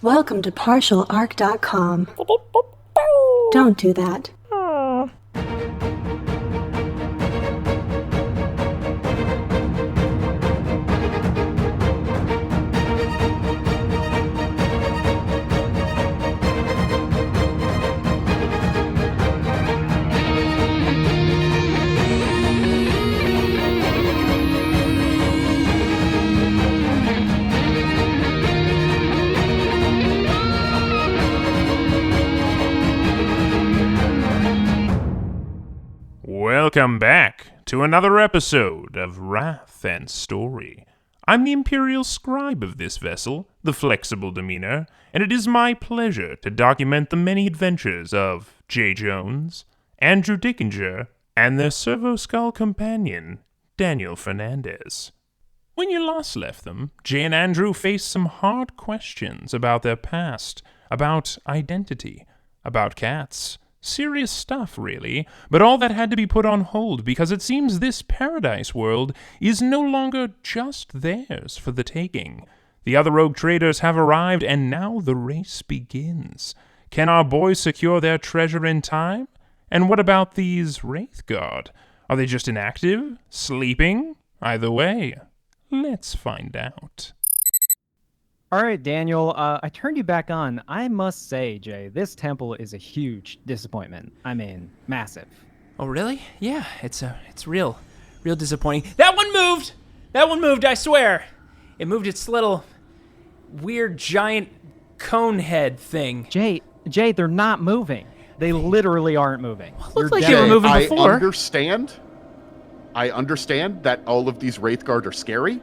Welcome to partialarc.com. Don't do that. Welcome back to another episode of Wrath and Story. I'm the Imperial Scribe of this vessel, the Flexible Demeanor, and it is my pleasure to document the many adventures of Jay Jones, Andrew Dickinger, and their Servo-Skull companion, Daniel Fernandez. When you last left them, Jay and Andrew faced some hard questions about their past, about identity, about cats. Serious stuff, really, but all that had to be put on hold because it seems this paradise world is no longer just theirs for the taking. The other rogue traders have arrived, and now the race begins. Can our boys secure their treasure in time? And what about these Wraithguard? Are they just inactive? Sleeping? Either way, let's find out. All right, Daniel, I turned you back on. I must say, Jay, this temple is a huge disappointment. I mean, massive. Oh, really? Yeah, it's real disappointing. That one moved! That one moved, I swear! It moved its little weird giant cone head thing. Jay, they're not moving. They literally aren't moving. Well, it looked like they were moving before. I understand that all of these Wraithguard are scary,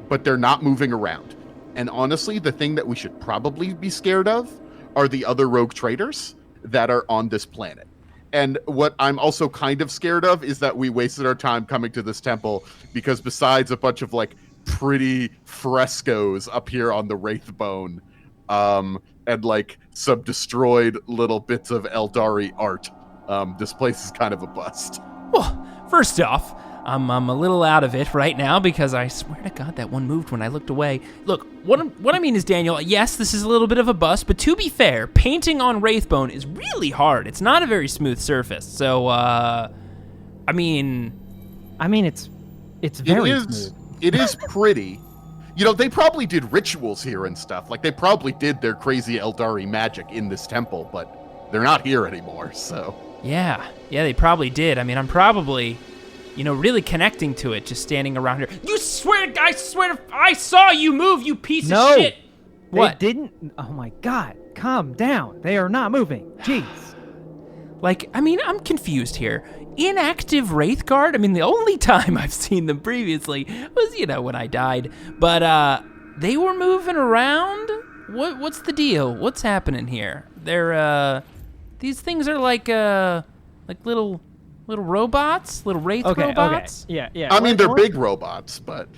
but they're not moving around. And honestly, the thing that we should probably be scared of are the other rogue traders that are on this planet. And what I'm also kind of scared of is that we wasted our time coming to this temple because besides a bunch of like pretty frescoes up here on the Wraithbone, and like some destroyed little bits of Aeldari art, this place is kind of a bust. Well, first off, I'm a little out of it right now because I swear to God that one moved when I looked away. Look, what I mean is, Daniel, yes, this is a little bit of a bust, but to be fair, painting on Wraithbone is really hard. It's not a very smooth surface. So, I mean, it's very smooth. It is pretty. You know, they probably did rituals here and stuff. Like, they probably did their crazy Aeldari magic in this temple, but they're not here anymore, so. Yeah, they probably did. I mean, I'm probably, really connecting to it, just standing around here. I saw you move, you piece of shit. What? They didn't. Oh my God, calm down. They are not moving. Jeez. I'm confused here. Inactive Wraithguard? I mean, the only time I've seen them previously was, when I died. But, they were moving around? What's the deal? What's happening here? They're, these things are like little robots, little wraith robots. Okay. Yeah. I mean, they're big robots, but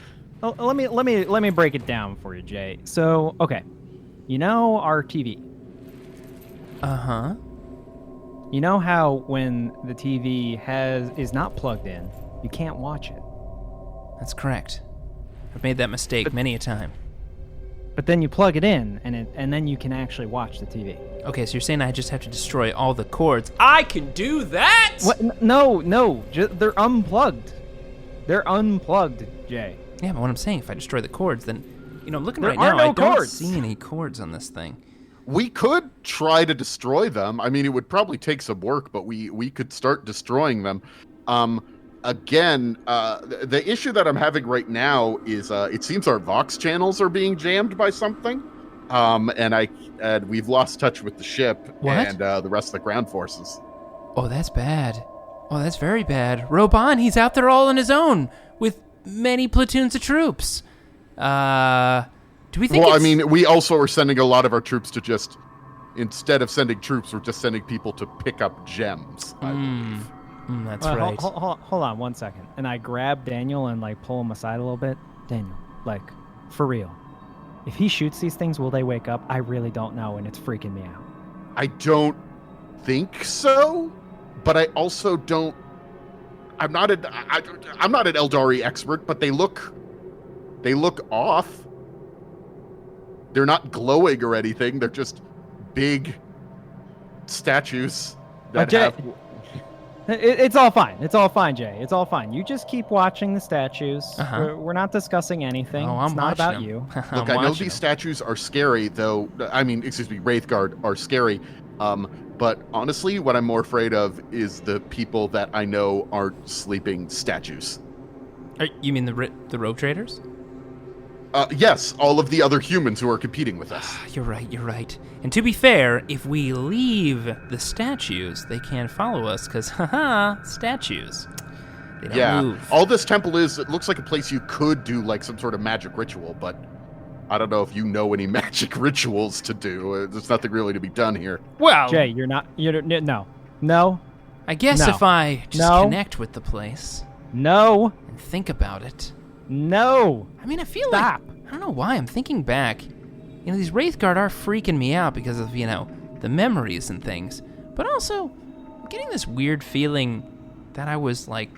let me break it down for you, Jay. So, okay, our TV. Uh-huh. You know how when the TV is not plugged in, you can't watch it. That's correct. I've made that mistake many a time. But then you plug it in, and then you can actually watch the TV. Okay, so you're saying I just have to destroy all the cords. I can do that? What? No. They're unplugged. They're unplugged, Jay. Yeah, but what I'm saying, if I destroy the cords, then, I'm looking there right now, no I don't cords. see any cords on this thing. we could try to destroy them. I mean, it would probably take some work, but we could start destroying them. Again, the issue that I'm having right now is it seems our Vox channels are being jammed by something. And we've lost touch with the ship and the rest of the ground forces. Oh, that's bad. Oh, that's very bad. Roban, he's out there all on his own with many platoons of troops. Do we think I mean, we also are sending a lot of our troops to just, instead of sending troops, we're just sending people to pick up gems, I believe. That's right. Hold on 1 second. And I grab Daniel and, pull him aside a little bit. Daniel, for real. If he shoots these things, will they wake up? I really don't know, and it's freaking me out. I don't think so, but I also don't. I'm not an Aeldari expert, but they look off. They're not glowing or anything. They're just big statues that have... It's all fine. It's all fine, Jay. It's all fine. You just keep watching the statues. We're not discussing anything. Oh, It's not about you. Look, I know these statues are scary, though. Wraithguard are scary. But honestly, what I'm more afraid of is the people that I know aren't sleeping statues. You mean the rogue traders? Yes, all of the other humans who are competing with us. You're right. And to be fair, if we leave the statues, they can't follow us, because, statues. They don't move. All this temple is, it looks like a place you could do, like, some sort of magic ritual, but I don't know if you know any magic rituals to do. There's nothing really to be done here. Well, Jay, no. I guess No. if I just No. connect with the place No. and think about it. No. I mean, I feel Stop. like, I don't know why, I'm thinking back. These Wraithguard are freaking me out because of, the memories and things. But also, I'm getting this weird feeling that I was like,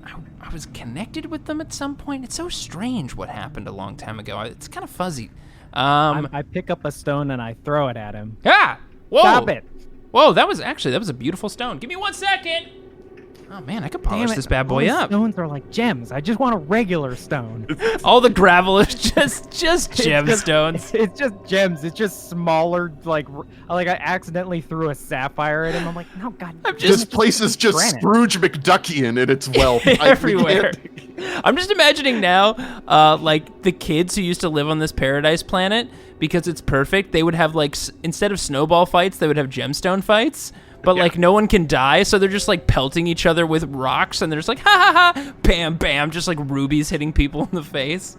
I was connected with them at some point. It's so strange what happened a long time ago. It's kind of fuzzy. I pick up a stone and I throw it at him. Ah! Whoa! Stop it. Whoa, that was a beautiful stone. Give me 1 second. Oh man, I could polish this bad boy All the up. Stones are like gems. I just want a regular stone. All the gravel is just gemstones. It's just gems. It's just smaller. Like I accidentally threw a sapphire at him. I'm like, no, God. This place is just granite. Scrooge McDuckian in its wealth. Everywhere. I'm just imagining now, like the kids who used to live on this paradise planet, because it's perfect, they would have like, instead of snowball fights, they would have gemstone fights. But, like, no one can die, so they're just, like, pelting each other with rocks, and they're just like, ha, bam, bam, just, like, rubies hitting people in the face.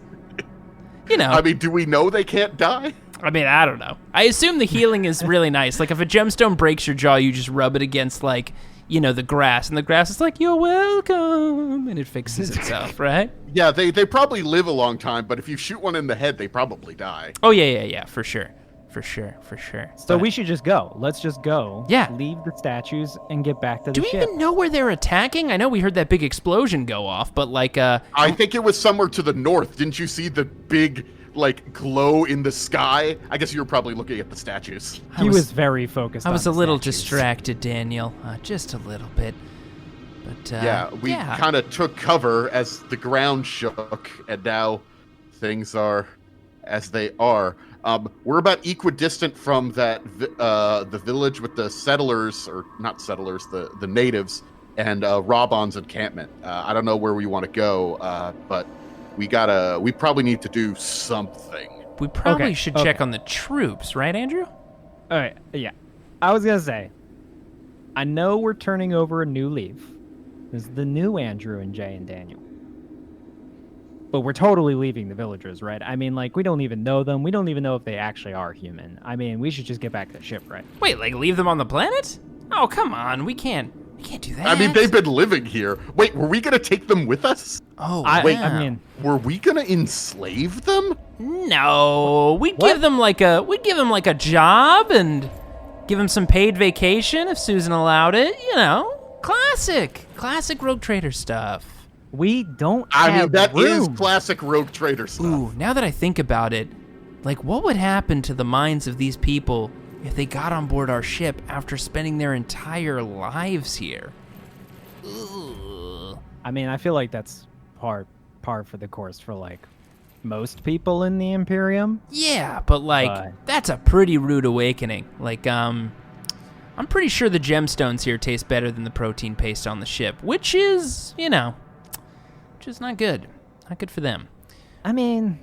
I mean, do we know they can't die? I mean, I don't know. I assume the healing is really nice. Like, if a gemstone breaks your jaw, you just rub it against, like, the grass, and the grass is like, you're welcome, and it fixes itself, right? Yeah, they probably live a long time, but if you shoot one in the head, they probably die. Oh, yeah, for sure. For sure. So we should just go. Let's just go. Yeah. Leave the statues and get back to the Do we ship. even know where they're attacking? I know we heard that big explosion go off, but like, I think it was somewhere to the north. Didn't you see the big, like, glow in the sky? I guess you were probably looking at the statues. He was very focused. I was on a the little statues. distracted, Daniel, just a little bit. But We kind of took cover as the ground shook, and now things are as they are. We're about equidistant from that the village with the settlers, or not settlers, the natives, and Robon's encampment. I don't know where we want to go, but we probably need to do something. We probably Okay, should okay. check on the troops, right, Andrew? All right. Yeah. I was gonna say, I know we're turning over a new leaf. This is the new Andrew and Jay and Daniel. But we're totally leaving the villagers, right? I mean, like, we don't even know them. We don't even know if they actually are human. I mean, we should just get back to the ship, right? Wait, like leave them on the planet? Oh, come on, we can't do that. I mean, they've been living here. Wait, were we gonna take them with us? Oh, wait, wow. I mean, Were we gonna enslave them? No, we'd give them like a job and give them some paid vacation if Susan allowed it. Classic rogue trader stuff. we don't I have mean, that is room. classic rogue trader stuff. Ooh, now that I think about it, like, what would happen to the minds of these people if they got on board our ship after spending their entire lives here? Ooh. I mean, I feel like that's par for the course for, like, most people in the Imperium. Yeah, but like, But- that's a pretty rude awakening. Like, I'm pretty sure the gemstones here taste better than the protein paste on the ship, which is, which is not good. Not good for them. I mean,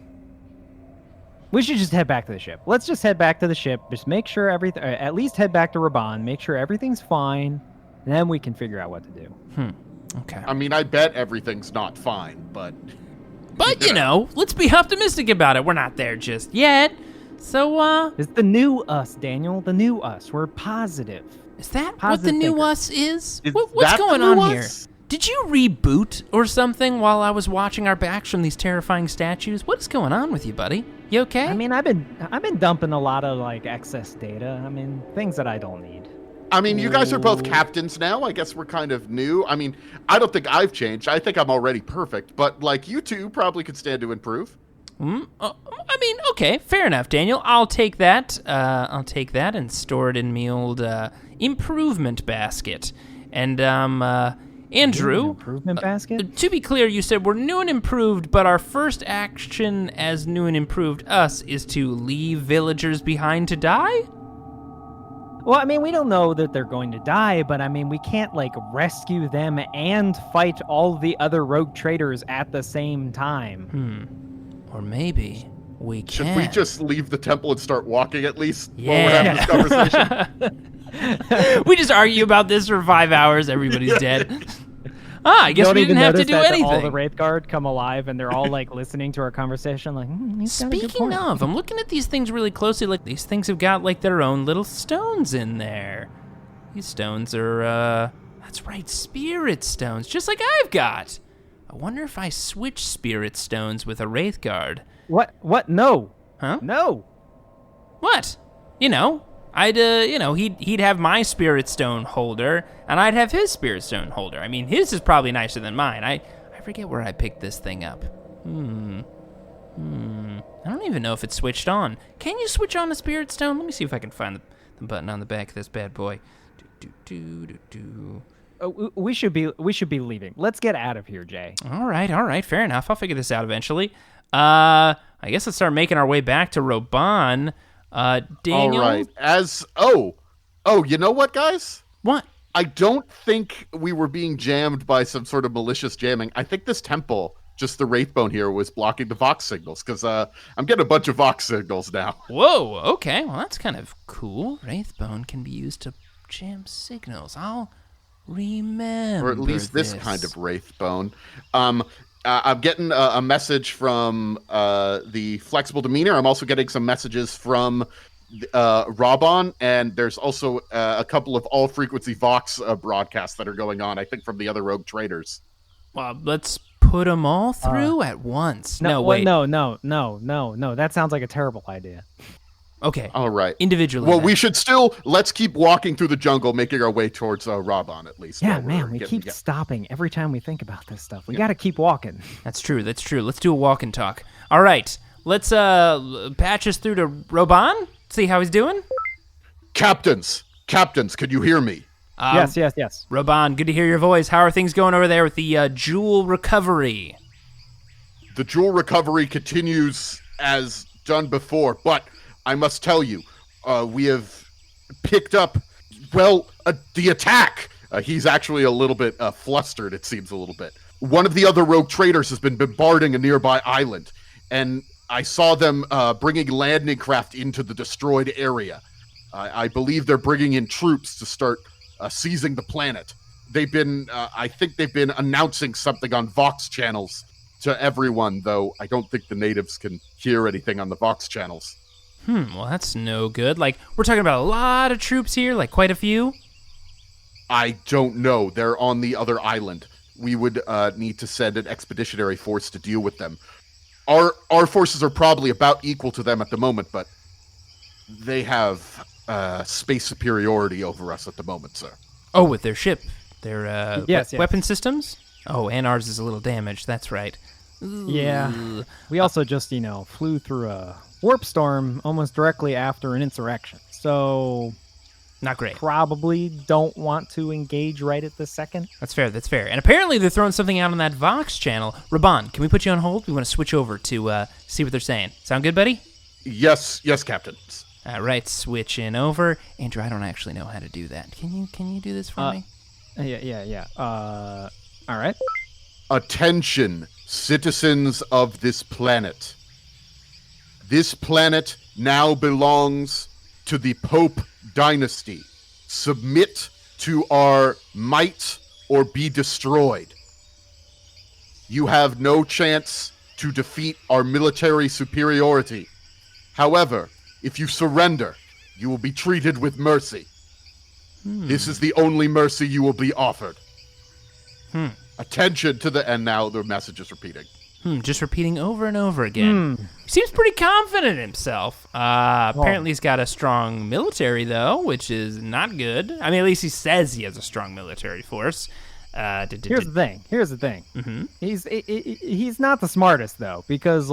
we should just head back to the ship. Let's just head back to the ship. Just make sure everything, at least head back to Raban, make sure everything's fine, and then we can figure out what to do. Okay. I mean, I bet everything's not fine, but... But, let's be optimistic about it. We're not there just yet. So, It's the new us, Daniel. The new us. We're positive. is that what the Positive new thinker. us is? Is What's that the going new on here? us? Did you reboot or something while I was watching our backs from these terrifying statues? What is going on with you, buddy? You okay? I mean, I've been dumping a lot of, like, excess data. I mean, things that I don't need. I mean, you guys are both captains now. I guess we're kind of new. I mean, I don't think I've changed. I think I'm already perfect. But, like, you two probably could stand to improve. I mean, okay, fair enough, Daniel. I'll take that. I'll take that and store it in me old improvement basket. And Andrew, Improvement basket? to be clear, you said we're new and improved, but our first action as new and improved us is to leave villagers behind to die? Well, I mean, we don't know that they're going to die, but I mean, we can't, like, rescue them and fight all the other rogue traders at the same time. Or maybe we can. Should we just leave the temple and start walking at least while Yeah. we're having this conversation? We just argue about this for 5 hours, everybody's dead. I guess Don't we didn't even have to notice do that anything. all the Wraith Guard come alive and they're all like listening to our conversation. Like, he's got a good Speaking point. of, I'm looking at these things really closely. Like, these things have got, like, their own little stones in there. These stones are, that's right, spirit stones, just like I've got. I wonder if I switch spirit stones with a Wraith Guard. What? No. Huh? No. What? You know, I'd, he'd have my spirit stone holder, and I'd have his spirit stone holder. I mean, his is probably nicer than mine. I forget where I picked this thing up. I don't even know if it's switched on. Can you switch on a spirit stone? Let me see if I can find the button on the back of this bad boy. We should be leaving. Let's get out of here, Jay. All right, fair enough. I'll figure this out eventually. I guess let's start making our way back to Roban. Daniel? All right. You know what, guys? What? I don't think we were being jammed by some sort of malicious jamming. I think this temple, just the Wraithbone here, was blocking the Vox signals, because I'm getting a bunch of Vox signals now. Whoa, okay. Well, that's kind of cool. Wraithbone can be used to jam signals. I'll remember Or at least this kind of Wraithbone. I'm getting a message from the Flexible Demeanor. I'm also getting some messages from Robon, and there's also a couple of all-frequency Vox broadcasts that are going on, I think, from the other rogue traders. Well, let's put them all through at once. No, wait. No. That sounds like a terrible idea. Okay. All right. Individually. Well, then. let's keep walking through the jungle, making our way towards Robon, at least. Yeah, while man, we're we getting- keep stopping every time we think about this stuff. We got to keep walking. That's true. Let's do a walk and talk. All right. Let's patch us through to Roban. See how he's doing. Captains, can you hear me? Yes. Roban, good to hear your voice. How are things going over there with the jewel recovery? The jewel recovery continues as done before, but I must tell you, we have picked up, the attack. He's actually a little bit flustered, it seems a little bit. One of the other rogue traders has been bombarding a nearby island, and I saw them bringing landing craft into the destroyed area. I believe they're bringing in troops to start seizing the planet. I think they've been announcing something on Vox channels to everyone, though I don't think the natives can hear anything on the Vox channels. Well, that's no good. Like, we're talking about a lot of troops here, like quite a few. I don't know. They're on the other island. We would need to send an expeditionary force to deal with them. Our forces are probably about equal to them at the moment, but they have space superiority over us at the moment, sir. Oh, with their ship, their Yes. weapon systems. Oh, and ours is a little damaged. That's right. Yeah. We also just, flew through a warp storm almost directly after an insurrection. So Not great. probably don't want to engage right at this second. That's fair. And apparently they're throwing something out on that Vox channel. Raban, can we put you on hold? We want to switch over to see what they're saying. Sound good, buddy? Yes, Captain. All right, switching over. Andrew, I don't actually know how to do that. Can you do this for me? Yeah. All right. Attention, citizens of this planet. This planet now belongs to the Pope dynasty. Submit to our might or be destroyed. You have no chance to defeat our military superiority. However, if you surrender, you will be treated with mercy. This is the only mercy you will be offered. Attention to the... And now the message is repeating. Just repeating over and over again. He seems pretty confident in himself. Apparently he's got a strong military, though, which is not good. I mean, at least he says he has a strong military force. Here's the thing. Mm-hmm. He's not the smartest, though, because,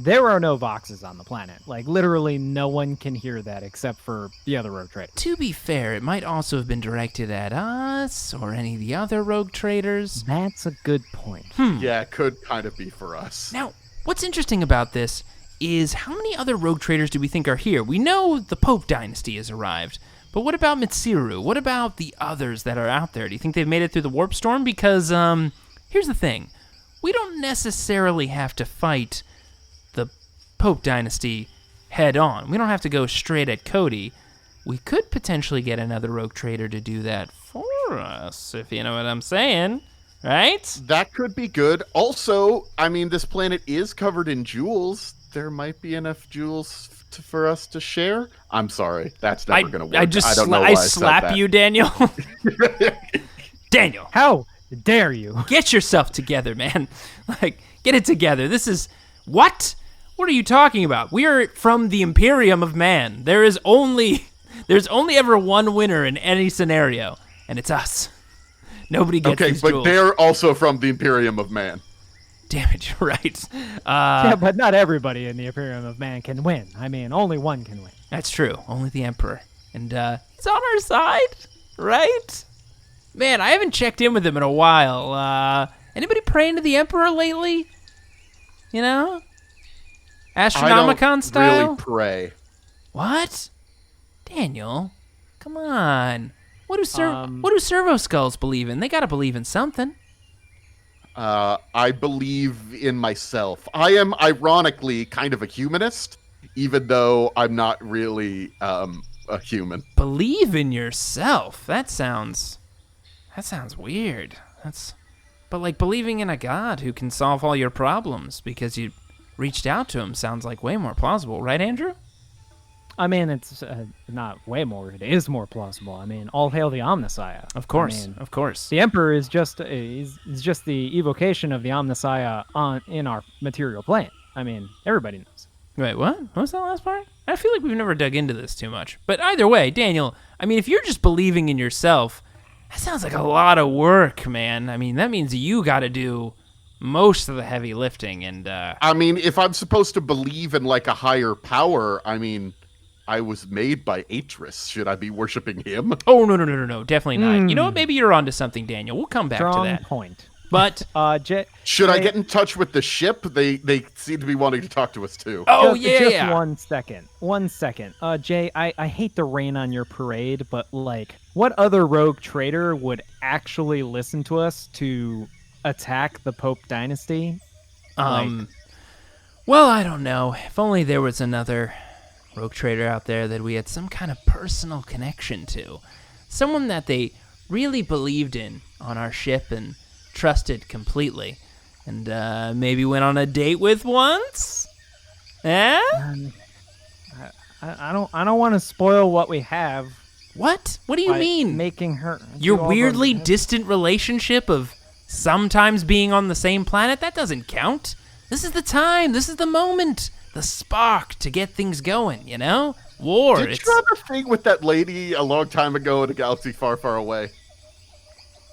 there are no voxes on the planet. Like, literally no one can hear that except for the other rogue traders. To be fair, it might also have been directed at us or any of the other rogue traders. That's a good point. Yeah, it could kind of be for us. Now, what's interesting about this is how many other rogue traders do we think are here? We know the Pope dynasty has arrived, but what about Mitsiru? What about the others that are out there? Do you think they've made it through the warp storm? Because, here's the thing. We don't necessarily have to fight the Pope dynasty head on. We don't have to go straight at Cody. We could potentially get another rogue trader to do that for us, if you know what I'm saying. Right? That could be good. Also, I mean, this planet is covered in jewels. There might be enough jewels for us to share. I'm sorry. That's never going to work. I just don't know why I said slap that. you, Daniel. Daniel, How dare you? get yourself together, man. Like, get it together. This is... What? What are you talking about? We are from the Imperium of Man. There's only ever one winner in any scenario, and it's us. Nobody gets Okay, these but jewels. they're also from the Imperium of Man. Damn it, you're right. Yeah, but not everybody in the Imperium of Man can win. I mean, only one can win. That's true. Only the Emperor. And he's on our side, right? Man, I haven't checked in with him in a while. Anybody praying to the Emperor lately? You know? Astronomicon I don't style? really pray. What? Daniel, come on. What do servo skulls believe in? They gotta believe in something. I believe in myself. I am ironically kind of a humanist, even though I'm not really a human. Believe in yourself. That sounds weird. But like believing in a god who can solve all your problems because you reached out to him sounds like way more plausible, right, Andrew? I mean, it's not way more. It is more plausible. I mean, all hail the Omnissiah. Of course, I mean, of course. the Emperor is just is just the evocation of the Omnissiah in our material plane. I mean, everybody knows. Wait, what? What was that last part? I feel like we've never dug into this too much. But either way, Daniel, I mean, if you're just believing in yourself, that sounds like a lot of work, man. I mean, that means you got to do most of the heavy lifting. And I mean, if I'm supposed to believe in like a higher power, I mean, I was made by Atris. Should I be worshiping him? oh no, definitely not. You know what? Maybe you're onto something, Daniel. We'll come back Strong to that. point. But Should I get in touch with the ship? They seem to be wanting to talk to us too. Just 1 second. 1 second. Jay, I hate to rain on your parade, but like, what other rogue trader would actually listen to us to attack the Pope dynasty? Well, I don't know. If only there was another rogue trader out there that we had some kind of personal connection to. Someone that they really believed in on our ship and trusted completely. And maybe went on a date with once? Eh? I don't want to spoil what we have. What? What do you by mean? Making her Your do all weirdly those- distant relationship of sometimes being on the same planet? That doesn't count. This is the time. This is the moment. The spark to get things going, you know? War. Did you have a thing with that lady a long time ago in a galaxy far, far away?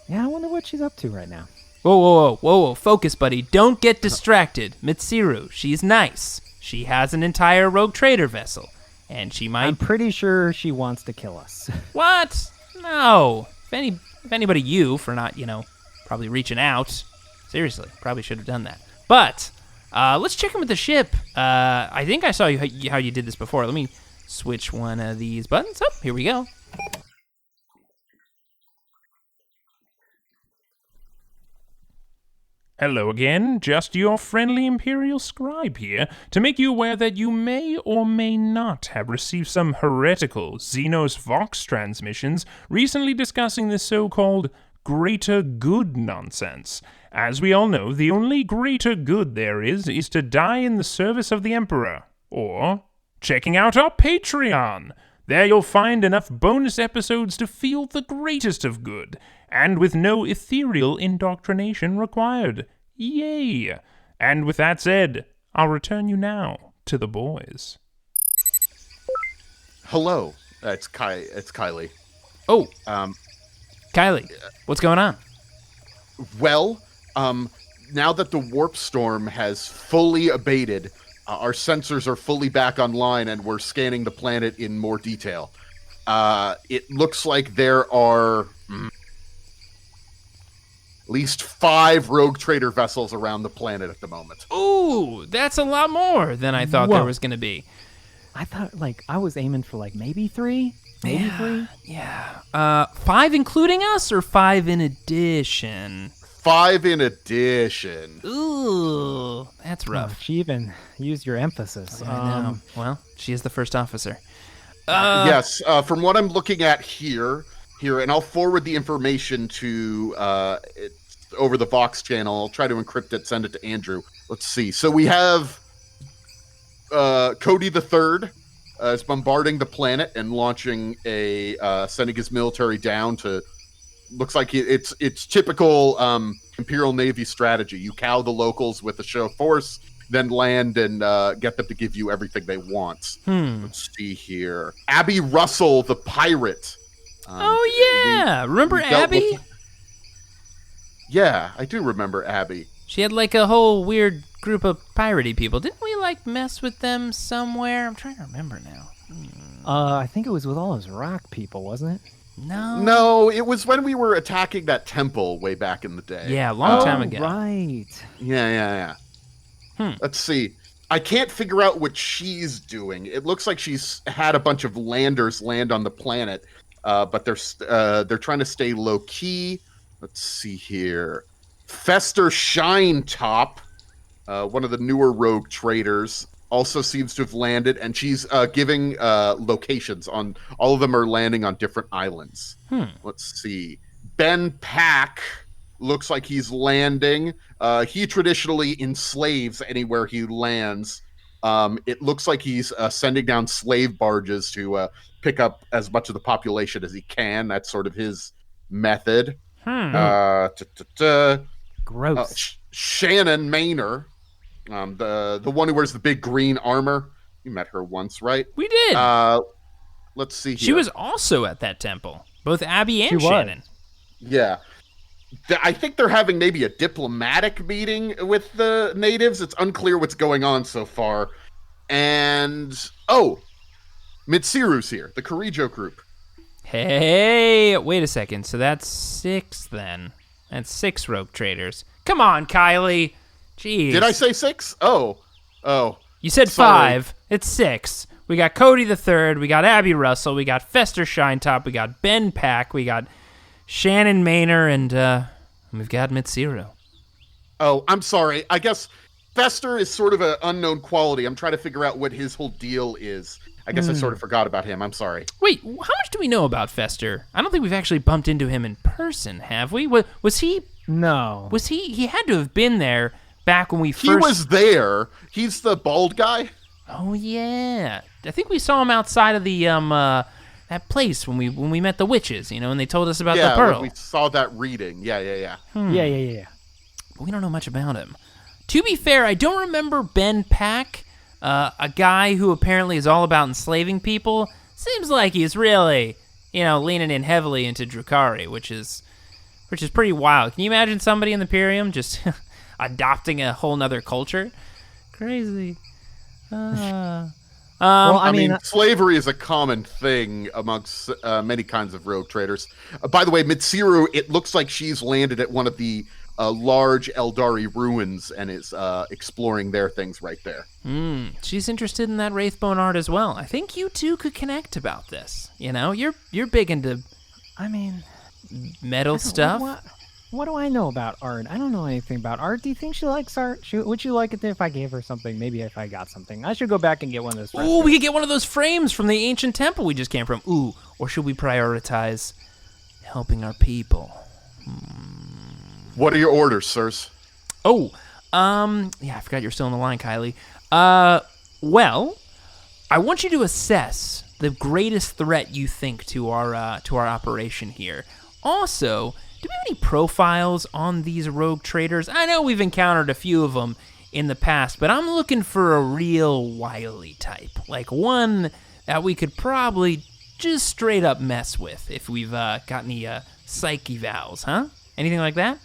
Yeah, I wonder what she's up to right now. Whoa. Focus, buddy. Don't get distracted. Mitsiru, she's nice. She has an entire rogue trader vessel. And she might... I'm pretty sure she wants to kill us. What? No. If anybody, you, for not, probably reaching out. Seriously, probably should have done that. But, let's check in with the ship. I think I saw how you did this before. Let me switch one of these buttons. Oh, here we go. Hello again, just your friendly Imperial Scribe here, to make you aware that you may or may not have received some heretical Xenos Vox transmissions recently discussing this so-called greater good nonsense. As we all know, the only greater good there is to die in the service of the Emperor, or checking out our Patreon. There you'll find enough bonus episodes to feel the greatest of good, and with no ethereal indoctrination required. Yay! And with that said, I'll return you now to the boys. Hello, it's Kylie. Oh, Kylie, what's going on? Well, now that the warp storm has fully abated, Our sensors are fully back online, and we're scanning the planet in more detail. It looks like there are at least 5 rogue trader vessels around the planet at the moment. Ooh, that's a lot more than I thought there was going to be. I thought, I was aiming for, maybe 3? Maybe 3? Yeah. 5 including us, or 5 in addition? 5 in addition. Ooh, that's rough. She even used your emphasis. I know. Well, she is the first officer. Yes, from what I'm looking at here, and I'll forward the information to over the Vox channel. I'll try to encrypt it, send it to Andrew. Let's see. So we have Cody the Third is bombarding the planet and launching sending his military down to. Looks like it's typical Imperial Navy strategy. You cow the locals with a show of force, then land and get them to give you everything they want. Let's see here. Abby Russell, the pirate. Remember Abby? Yeah, I do remember Abby. She had a whole weird group of piratey people. Didn't we mess with them somewhere? I'm trying to remember now. I think it was with all those rock people, wasn't it? No, it was when we were attacking that temple way back in the day. Yeah, a long time ago. Right. Yeah. Let's see. I can't figure out what she's doing. It looks like she's had a bunch of landers land on the planet, but they're trying to stay low key. Let's see here. Fester Shinetop, one of the newer rogue traders, also seems to have landed, and she's giving locations on. All of them are landing on different islands. Let's see. Ben Pack looks like he's landing. He traditionally enslaves anywhere he lands. It looks like he's sending down slave barges to pick up as much of the population as he can. That's sort of his method. Gross. Shannon Maynor, the one who wears the big green armor. You met her once, right? We did. Let's see here. She was also at that temple. Both Abby and Shannon. Yeah. I think they're having maybe a diplomatic meeting with the natives. It's unclear what's going on so far. And, Mitsiru's here, the Karijo group. Hey, wait a second. So that's 6 then. That's 6 rogue traders. Come on, Kylie. Jeez. Did I say 6? Oh. You said Sorry. 5. It's 6. We got Cody the Third. We got Abby Russell. We got Fester Shinetop. We got Ben Pack. We got Shannon Maynor, and we've got Mitsiru. Oh, I'm sorry. I guess Fester is sort of an unknown quality. I'm trying to figure out what his whole deal is. I guess I sort of forgot about him. I'm sorry. Wait, how much do we know about Fester? I don't think we've actually bumped into him in person, have we? Was he? No. Was he? He had to have been there back when we first. He was there. He's the bald guy. Oh yeah, I think we saw him outside of the that place when we met the witches, and they told us about the pearl. We saw that reading. Yeah. Yeah. But we don't know much about him. To be fair, I don't remember Ben Pack. A guy who apparently is all about enslaving people. Seems like he's really, leaning in heavily into Drukhari, which is pretty wild. Can you imagine somebody in the Imperium just adopting a whole nother culture? Crazy. Well, I mean, slavery is a common thing amongst many kinds of rogue traders. By the way, Mitsiru, it looks like she's landed at one of the large Aeldari ruins and is exploring their things right there. She's interested in that Wraithbone art as well. I think you two could connect about this. You're big into, metal stuff. What do I know about art? I don't know anything about art. Do you think she likes art? Would you like it if I gave her something? Maybe if I got something. I should go back and get one of those. Ooh, we could get one of those frames from the ancient temple we just came from. Ooh, or should we prioritize helping our people? What are your orders, sirs? Oh, I forgot you're still on the line, Kylie. Well, I want you to assess the greatest threat you think to our operation here. Also, do we have any profiles on these rogue traders? I know we've encountered a few of them in the past, but I'm looking for a real wily type, like one that we could probably just straight up mess with if we've got any psyche vowels, huh? Anything like that?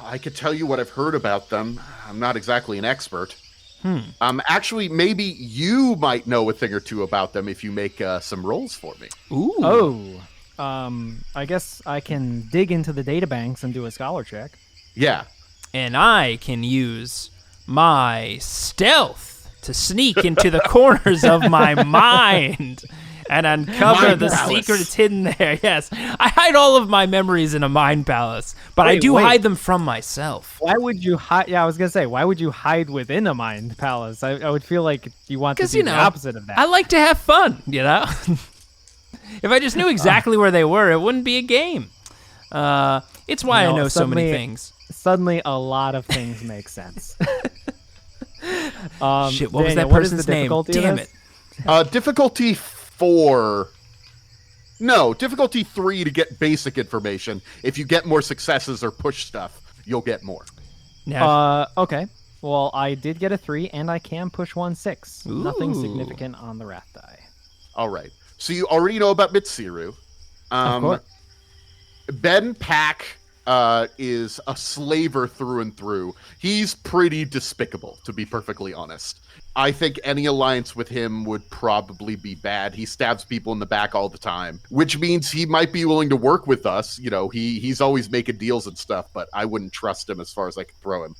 I could tell you what I've heard about them. I'm not exactly an expert. Actually, maybe you might know a thing or two about them if you make some rolls for me. Ooh. I guess I can dig into the databanks and do a scholar check. Yeah. And I can use my stealth to sneak into the corners of my mind and uncover Mind the palace. secrets hidden there. Yes, I hide all of my memories in a mind palace, but I do hide them from myself. Why would you hide? Yeah, I was gonna say, why would you hide within a mind palace? I would feel like you want to do the opposite of that. I like to have fun, you know? If I just knew exactly where they were, it wouldn't be a game. It's why I know so many things. Suddenly, a lot of things make sense. Shit, what was Daniel, that what is person's the name? difficulty of Damn this? it. Difficulty 4. No, difficulty 3 to get basic information. If you get more successes or push stuff, you'll get more. Now, Okay. Well, I did get a 3, and I can push 1 6. Nothing Ooh. significant on the wrath die. All right. So you already know about Mitsiru. Of course. Ben Pack is a slaver through and through. He's pretty despicable, to be perfectly honest. I think any alliance with him would probably be bad. He stabs people in the back all the time, which means he might be willing to work with us. You know, he's always making deals and stuff, but I wouldn't trust him as far as I can throw him.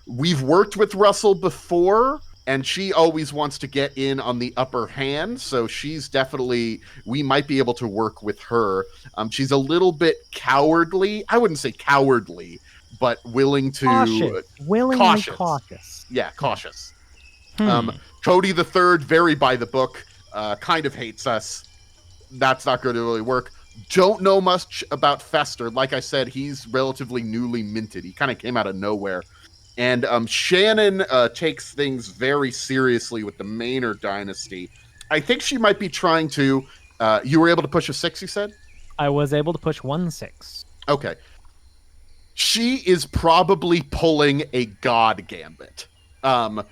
We've worked with Russell before, and she always wants to get in on the upper hand, so she's definitely, we might be able to work with her. She's a little bit cowardly. I wouldn't say cowardly, but willing to... Cautious. Willingly cautious. Yeah, cautious. Cody the Third, very by the book, kind of hates us. That's not going to really work. Don't know much about Fester. Like I said, he's relatively newly minted. He kind of came out of nowhere. And Shannon takes things very seriously with the Maynard dynasty. I think she might be trying to... you were able to push a 6, you said? I was able to push 1 6. Okay. She is probably pulling a god gambit,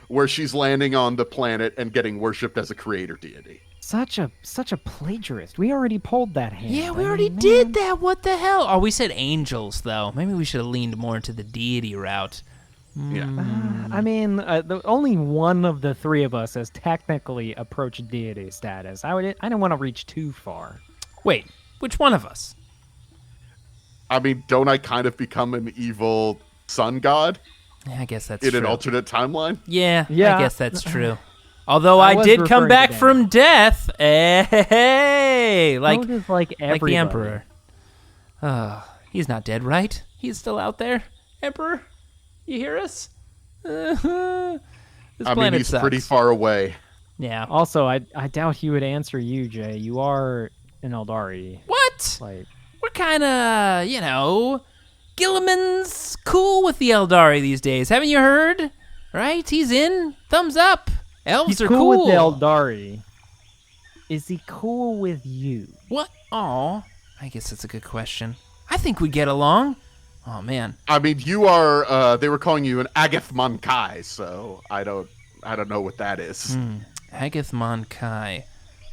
where she's landing on the planet and getting worshipped as a creator deity. Such a plagiarist. We already pulled that hand. yeah, we I already mean, did man. that. What the hell? Oh, we said angels, though. Maybe we should have leaned more into the deity route. Yeah. I mean, only one of the three of us has technically approached deity status. I didn't want to reach too far. Wait, which one of us? I mean, don't I kind of become an evil sun god Yeah, I guess that's in true. an alternate timeline? Yeah, Yeah. I guess that's true. Although I I was did come referring to back Daniel. from death. Hey, like So does, like the everybody. Emperor. He's not dead, right? He's still out there. Emperor, you hear us? This I mean, planet he's sucks. pretty far away. Yeah. Also, I doubt he would answer you, Jay. You are an Aeldari. What? Like, We're kind of, you know, Gilliman's cool with the Aeldari these days. Haven't you heard? Right? He's in. Thumbs up. Elves he's are cool cool. with the Aeldari. Is he cool with you? What? Aw. I guess that's a good question. I think we get along. Oh, man. I mean, you are. They were calling you an Agath Monkai, so I don't know what that is. Agath Monkai.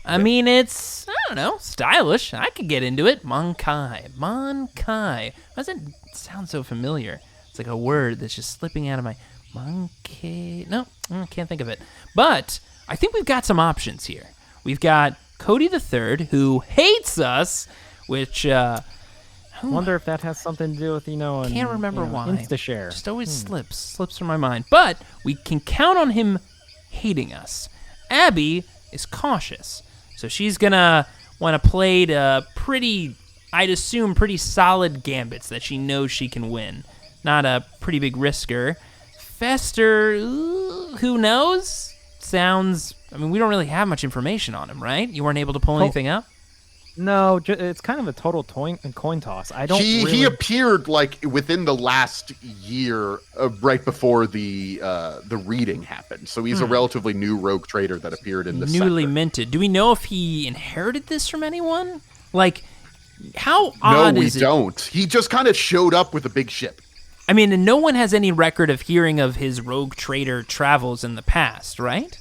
I mean, it's, I don't know, stylish. I could get into it. Monkai. Monkai. Why does it sound so familiar? It's like a word that's just slipping out of my... Monkey. No, I can't think of it. But I think we've got some options here. We've got Cody the Third, who hates us, which... I wonder if that has something to do with, Can't remember why. InstaShare. Just always slips from my mind. But we can count on him hating us. Abby is cautious, so she's gonna want to play the pretty, I'd assume, pretty solid gambits that she knows she can win. Not a pretty big risker. Fester, who knows? Sounds. I mean, we don't really have much information on him, right? You weren't able to pull anything up. No, it's kind of a total coin toss. I don't. He appeared like within the last year, right before the reading happened. So he's a relatively new rogue trader that appeared in this Newly sector. minted. Do we know if he inherited this from anyone? Like, how odd No, we is it? don't. He just kind of showed up with a big ship. I mean, and no one has any record of hearing of his rogue trader travels in the past, right?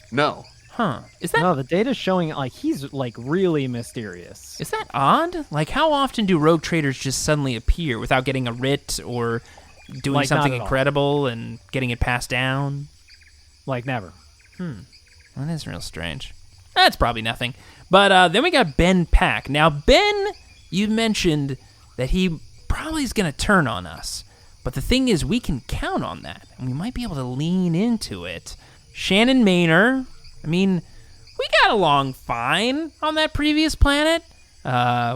No. Huh. Is that No, the data's showing like he's like really mysterious. is that odd? Like, how often do rogue traders just suddenly appear without getting a writ or doing Like, not something at all. incredible and getting it passed down? Like never. That is real strange. That's probably nothing. But then we got Ben Pack. Now, Ben, you mentioned that he probably is going to turn on us. But the thing is, we can count on that, and we might be able to lean into it. Shannon Maynor, I mean, we got along fine on that previous planet.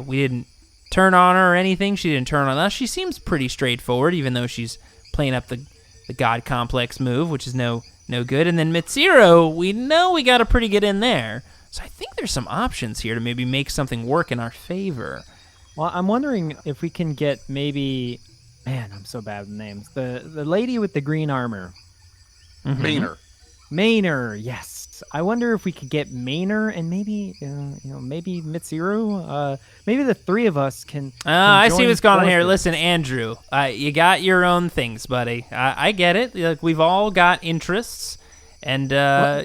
We didn't turn on her or anything. She didn't turn on us. She seems pretty straightforward, even though she's playing up the God Complex move, which is no good. And then Mitsiro, we know we got a pretty good in there. So I think there's some options here to maybe make something work in our favor. Well, I'm wondering if we can get maybe... Man, I'm so bad with names. The lady with the green armor. Maynor. Maynor, yes. I wonder if we could get Maynor and maybe, maybe Mitsuru. Maybe the three of us can I see join what's going on here. forces. Listen, Andrew, you got your own things, buddy. I get it. Like, we've all got interests. And,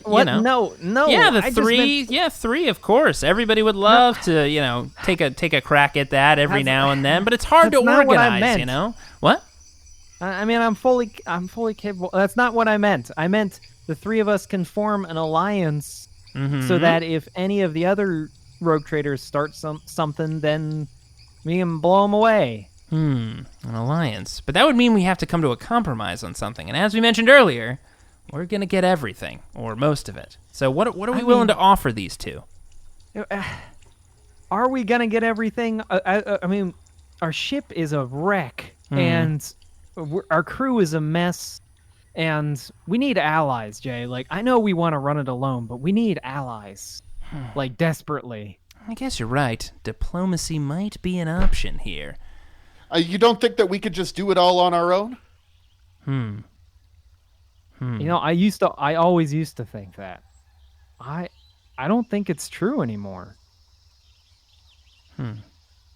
What? No. Yeah, I just meant- three, of course. Everybody would love to, take a crack at that every now and then, but it's hard to That's not what I organize, meant. you know? What? I mean, I'm fully capable. That's not what I meant. I meant the three of us can form an alliance so that if any of the other rogue traders start something, then we can blow them away. An alliance. But that would mean we have to come to a compromise on something. And as we mentioned earlier, we're going to get everything, or most of it. So what are we willing to offer these two? Are we going to get everything? I mean, our ship is a wreck, and our crew is a mess, and we need allies, Jay. Like, I know we want to run it alone, but we need allies, like, desperately. I guess you're right. Diplomacy might be an option here. You don't think that we could just do it all on our own? You know, I always used to think that. I don't think it's true anymore.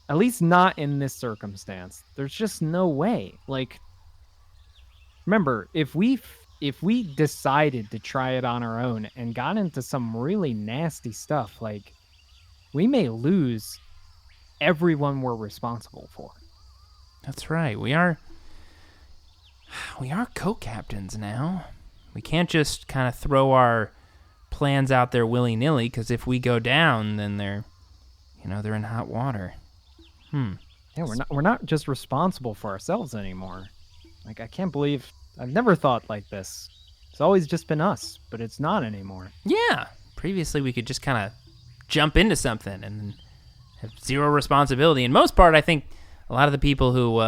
At least not in this circumstance. There's just no way. Like, remember, if we decided to try it on our own and got into some really nasty stuff, like, we may lose everyone we're responsible for. That's right. We are co-captains now. We can't just kind of throw our plans out there willy-nilly, because if we go down, then they're in hot water. Yeah, we're not just responsible for ourselves anymore. Like, I can't believe I've never thought like this. It's always just been us, but it's not anymore. Yeah. Previously, we could just kind of jump into something and have zero responsibility. In most part, I think a lot of the people who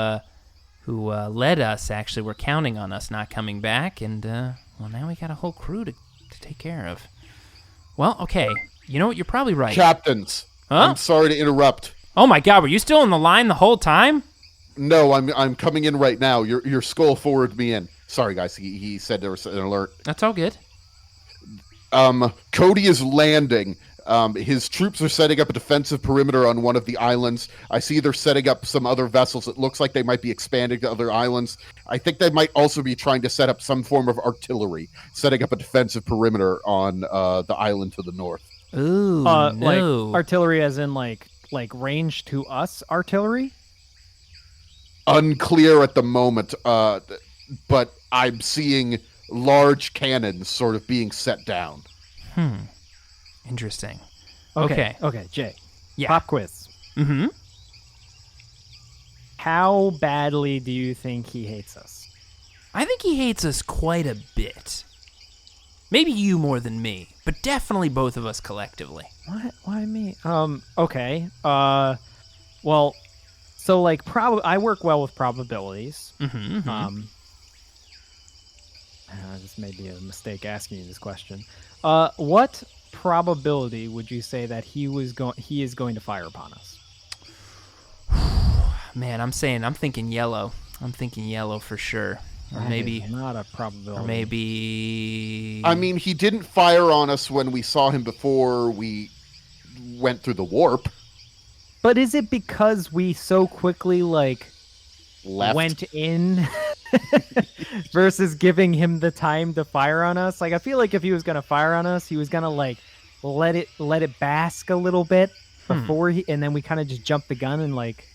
led us actually were counting on us not coming back, and now we got a whole crew to take care of. Well, okay. You know what? You're probably right. Captains. Huh? I'm sorry to interrupt. Oh my God, were you still on the line the whole time? No, I'm coming in right now. Your skull forwarded me in. Sorry, guys. He said there was an alert. That's all good. Cody is landing. His troops are setting up a defensive perimeter on one of the islands. I see they're setting up some other vessels. It looks like they might be expanding to other islands. I think they might also be trying to set up some form of artillery, setting up a defensive perimeter on the island to the north. Ooh, no. Like artillery as in like range to us artillery? Unclear at the moment, but I'm seeing large cannons sort of being set down. Interesting. Okay, Jay. Yeah. Pop quiz. Mm-hmm. How badly do you think he hates us? I think he hates us quite a bit. Maybe you more than me, but definitely both of us collectively. What? Why me? Okay. Well, so like I work well with probabilities. This may be a mistake asking you this question. What probability would you say that he is going to fire upon us? Man, I'm thinking yellow. I'm thinking yellow for sure. Or That maybe is not a probability. Or maybe... I mean, he didn't fire on us when we saw him before we went through the warp. But is it because we so quickly, like, Left. went in versus giving him the time to fire on us? Like, I feel like if he was going to fire on us, he was going to, like, let it bask a little bit before and then we kind of just jumped the gun and, like,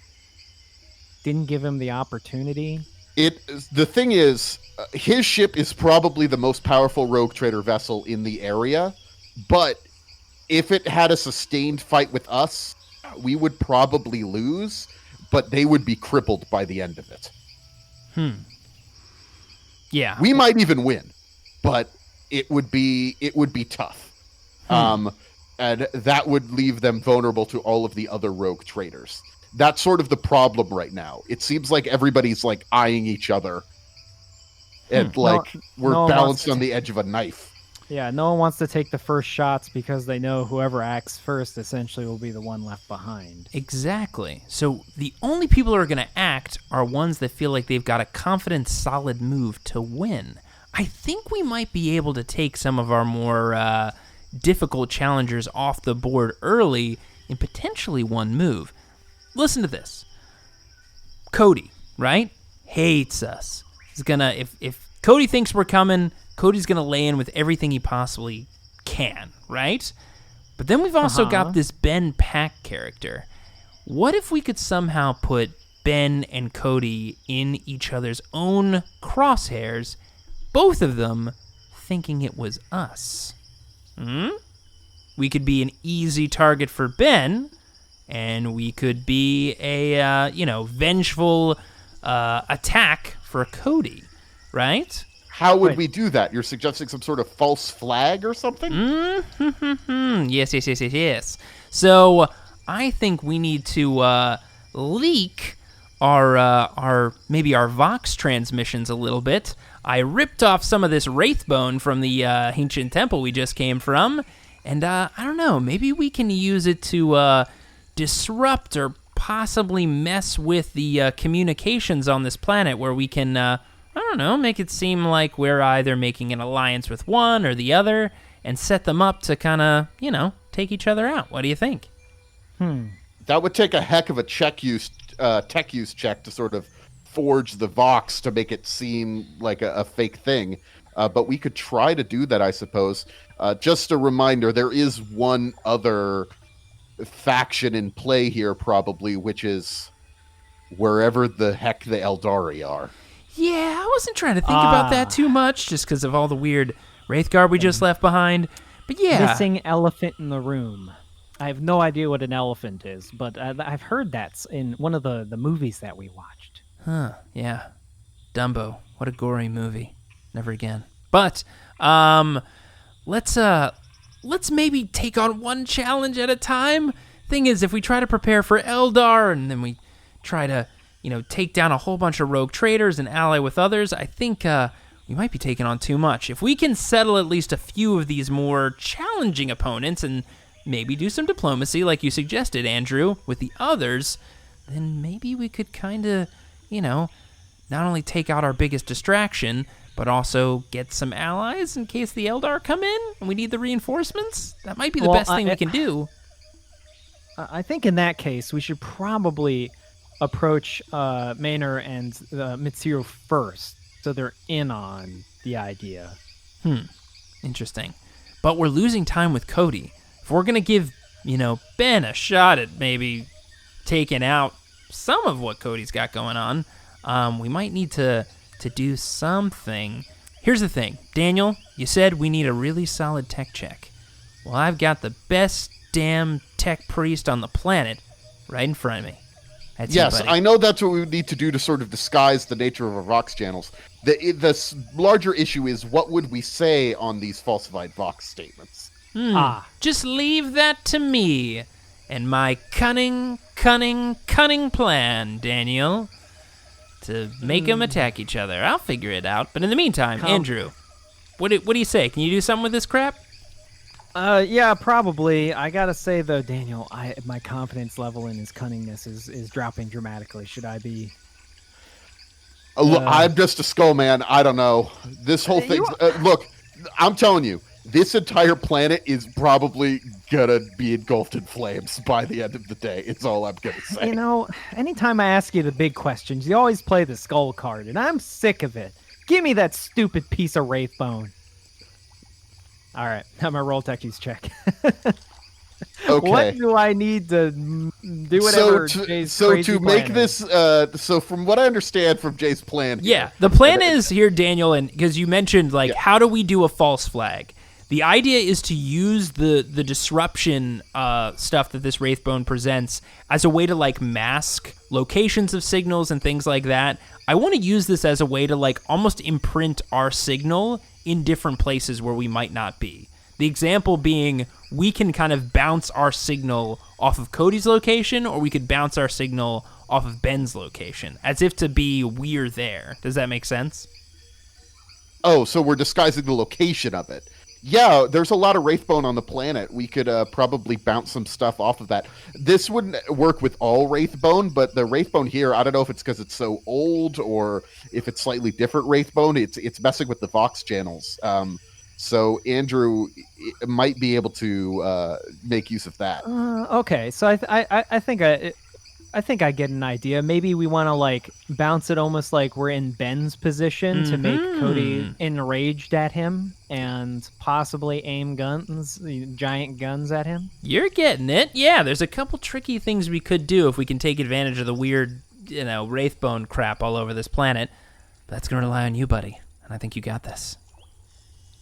didn't give him the opportunity. The thing is, his ship is probably the most powerful rogue trader vessel in the area, but if it had a sustained fight with us, we would probably lose, but they would be crippled by the end of it. Yeah. We might even win, but it would be tough. And that would leave them vulnerable to all of the other rogue traders. That's sort of the problem right now. It seems like everybody's like eyeing each other. And we're balanced on the edge of a knife. Yeah, no one wants to take the first shots because they know whoever acts first essentially will be the one left behind. Exactly. So the only people who are going to act are ones that feel like they've got a confident, solid move to win. I think we might be able to take some of our more difficult challengers off the board early in potentially one move. Listen to this. Cody, right? Hates us. He's gonna if Cody thinks we're coming, Cody's gonna lay in with everything he possibly can, right? But then we've also got this Ben Pack character. What if we could somehow put Ben and Cody in each other's own crosshairs, both of them thinking it was us? We could be an easy target for Ben, and we could be a vengeful attack for Cody, right? How would we do that? You're suggesting some sort of false flag or something? Yes. So I think we need to leak our Vox transmissions a little bit. I ripped off some of this wraith bone from the ancient temple we just came from, and I don't know, maybe we can use it to disrupt or possibly mess with the communications on this planet, where we can, make it seem like we're either making an alliance with one or the other and set them up to kind of, take each other out. What do you think? That would take a heck of a tech use check to sort of forge the Vox to make it seem like a fake thing. But we could try to do that, I suppose. Just a reminder, there is one other faction in play here, probably, which is wherever the heck the Aeldari are. Yeah, I wasn't trying to think about that too much, just because of all the weird Wraithguard we just left behind. But yeah. Missing elephant in the room. I have no idea what an elephant is, but I've heard that's in one of the movies that we watched. Huh, yeah. Dumbo. What a gory movie. Never again. But, let's maybe take on one challenge at a time. Thing is, if we try to prepare for Eldar, and then we try to, take down a whole bunch of rogue traders and ally with others, I think we might be taking on too much. If we can settle at least a few of these more challenging opponents and maybe do some diplomacy, like you suggested, Andrew, with the others, then maybe we could kind of, not only take out our biggest distraction, but also get some allies in case the Eldar come in and we need the reinforcements. That might be the best thing we can do. I think in that case, we should probably approach Maynor and Mitsuo first, so they're in on the idea. Interesting. But we're losing time with Cody. If we're going to give, Ben a shot at maybe taking out some of what Cody's got going on, we might need to do something. Here's the thing. Daniel, you said we need a really solid tech check. Well, I've got the best damn tech priest on the planet right in front of me. That's yes, I know that's what we would need to do to sort of disguise the nature of our Vox channels. The larger issue is, what would we say on these falsified Vox statements? Just leave that to me and my cunning plan, Daniel, to make them attack each other. I'll figure it out. But in the meantime, Andrew, what do you say? Can you do something with this crap? Yeah, probably. I gotta say though, Daniel, my confidence level in his cunningness is dropping dramatically. Should I be? I'm just a skull man. I don't know. This whole thing. Look, I'm telling you, this entire planet is probably gonna be engulfed in flames by the end of the day. It's all I'm gonna say. Anytime I ask you the big questions, you always play the skull card, and I'm sick of it. Give me that stupid piece of wraith bone. All right, I'm gonna roll Techie's check. Okay. What do I need to do? Whatever. So to make this, so from what I understand from Jay's plan, Yeah, the plan is here, Daniel, and because you mentioned how do we do a false flag? The idea is to use the disruption stuff that this Wraithbone presents as a way to mask locations of signals and things like that. I want to use this as a way to almost imprint our signal in different places where we might not be. The example being, we can kind of bounce our signal off of Cody's location, or we could bounce our signal off of Ben's location, as if to be we're there. Does that make sense? Oh, so we're disguising the location of it. Yeah, there's a lot of Wraithbone on the planet. We could probably bounce some stuff off of that. This wouldn't work with all Wraithbone, but the Wraithbone here, I don't know if it's because it's so old or if it's slightly different Wraithbone. It's messing with the Vox channels. So Andrew might be able to make use of that. Okay, so I think I get an idea. Maybe we want to bounce it almost like we're in Ben's position to make Cody enraged at him and possibly aim giant guns at him. You're getting it. Yeah, there's a couple tricky things we could do if we can take advantage of the weird, Wraithbone crap all over this planet. But that's going to rely on you, buddy. And I think you got this.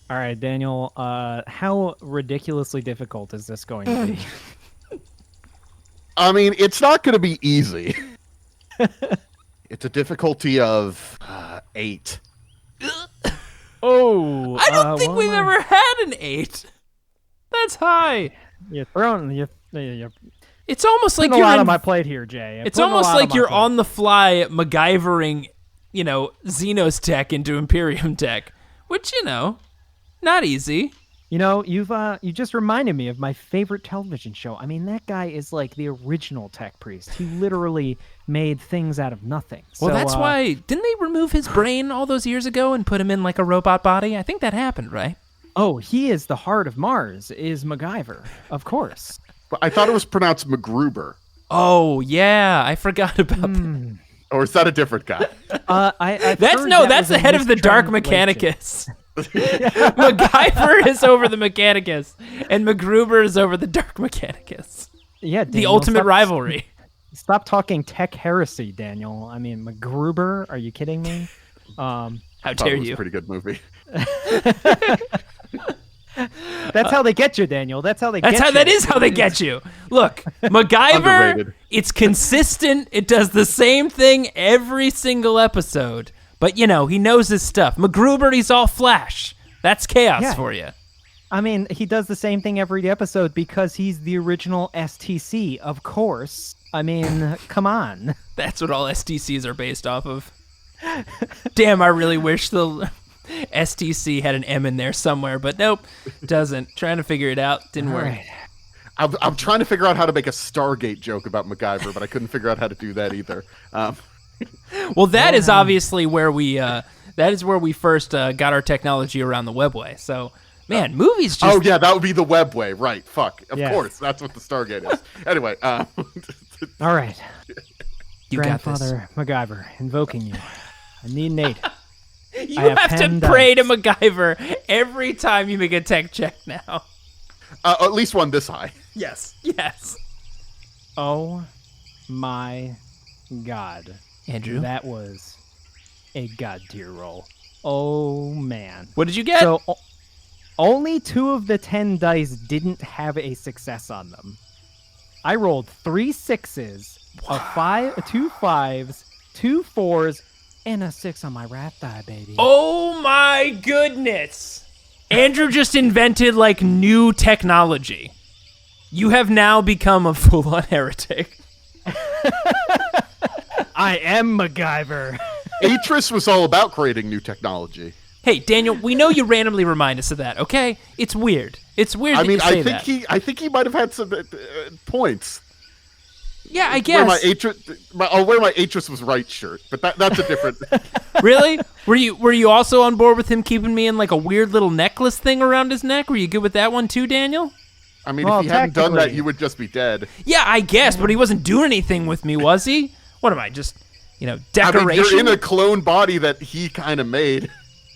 All right, Daniel, how ridiculously difficult is this going to be? I mean, it's not going to be easy. It's a difficulty of 8. Oh, I don't think we've ever had an 8. That's high. You're throwing. It's almost like a you're lot on my plate here, Jay. It's almost like you're on the fly MacGyvering, Xenos tech into Imperium tech, which not easy. You just reminded me of my favorite television show. I mean, that guy is like the original tech priest. He literally made things out of nothing. Well, so, that's why... Didn't they remove his brain all those years ago and put him in a robot body? I think that happened, right? Oh, he is the heart of Mars, is MacGyver, of course. But I thought it was pronounced MacGruber. Oh, yeah. I forgot about that. Or is that a different guy? That's the head of the Dark Mechanicus. MacGyver is over the Mechanicus, and MacGruber is over the Dark Mechanicus. Yeah, the ultimate rivalry. Stop talking tech heresy, Daniel. I mean, MacGruber, are you kidding me? How dare you? It was a pretty good movie. That's how they get you, Daniel. That is how they get you. Look, MacGyver, Underrated. It's consistent. It does the same thing every single episode. But, he knows his stuff. MacGruber, he's all flash. That's chaos for you. I mean, he does the same thing every episode because he's the original STC, of course. I mean, come on. That's what all STCs are based off of. Damn, I really wish the STC had an M in there somewhere, but nope, doesn't. Trying to figure it out. Didn't work. Right. I'm trying to figure out how to make a Stargate joke about MacGyver, but I couldn't figure out how to do that either. Well, that is obviously where we first got our technology around the webway. So, man, movies just... Oh, yeah, that would be the webway, right. Fuck. Of course, that's what the Stargate is. Anyway. All right. You Grandfather MacGyver, invoking you. I need Nate. You have to pray to MacGyver every time you make a tech check now. At least one this high. Yes. Oh, my God. Andrew? That was a God tier roll. Oh, man. What did you get? So, only 2 of the 10 dice didn't have a success on them. I rolled 3 6s, 2 5s, 2 4s, and a 6 on my wrath die, baby. Oh, my goodness. Andrew just invented, new technology. You have now become a full-on heretic. I am MacGyver. Atris was all about creating new technology. Hey, Daniel, we know you randomly remind us of that, okay? It's weird. It's weird that you say that. I think he might have had some points. Yeah, I guess. I'll wear my Atris was right shirt, but that's a different... Really? Were you also on board with him keeping me in a weird little necklace thing around his neck? Were you good with that one too, Daniel? I mean, if he hadn't done that, you would just be dead. Yeah, I guess, but he wasn't doing anything with me, was he? What am I, just, decoration? I mean, you're in a clone body that he kind of made.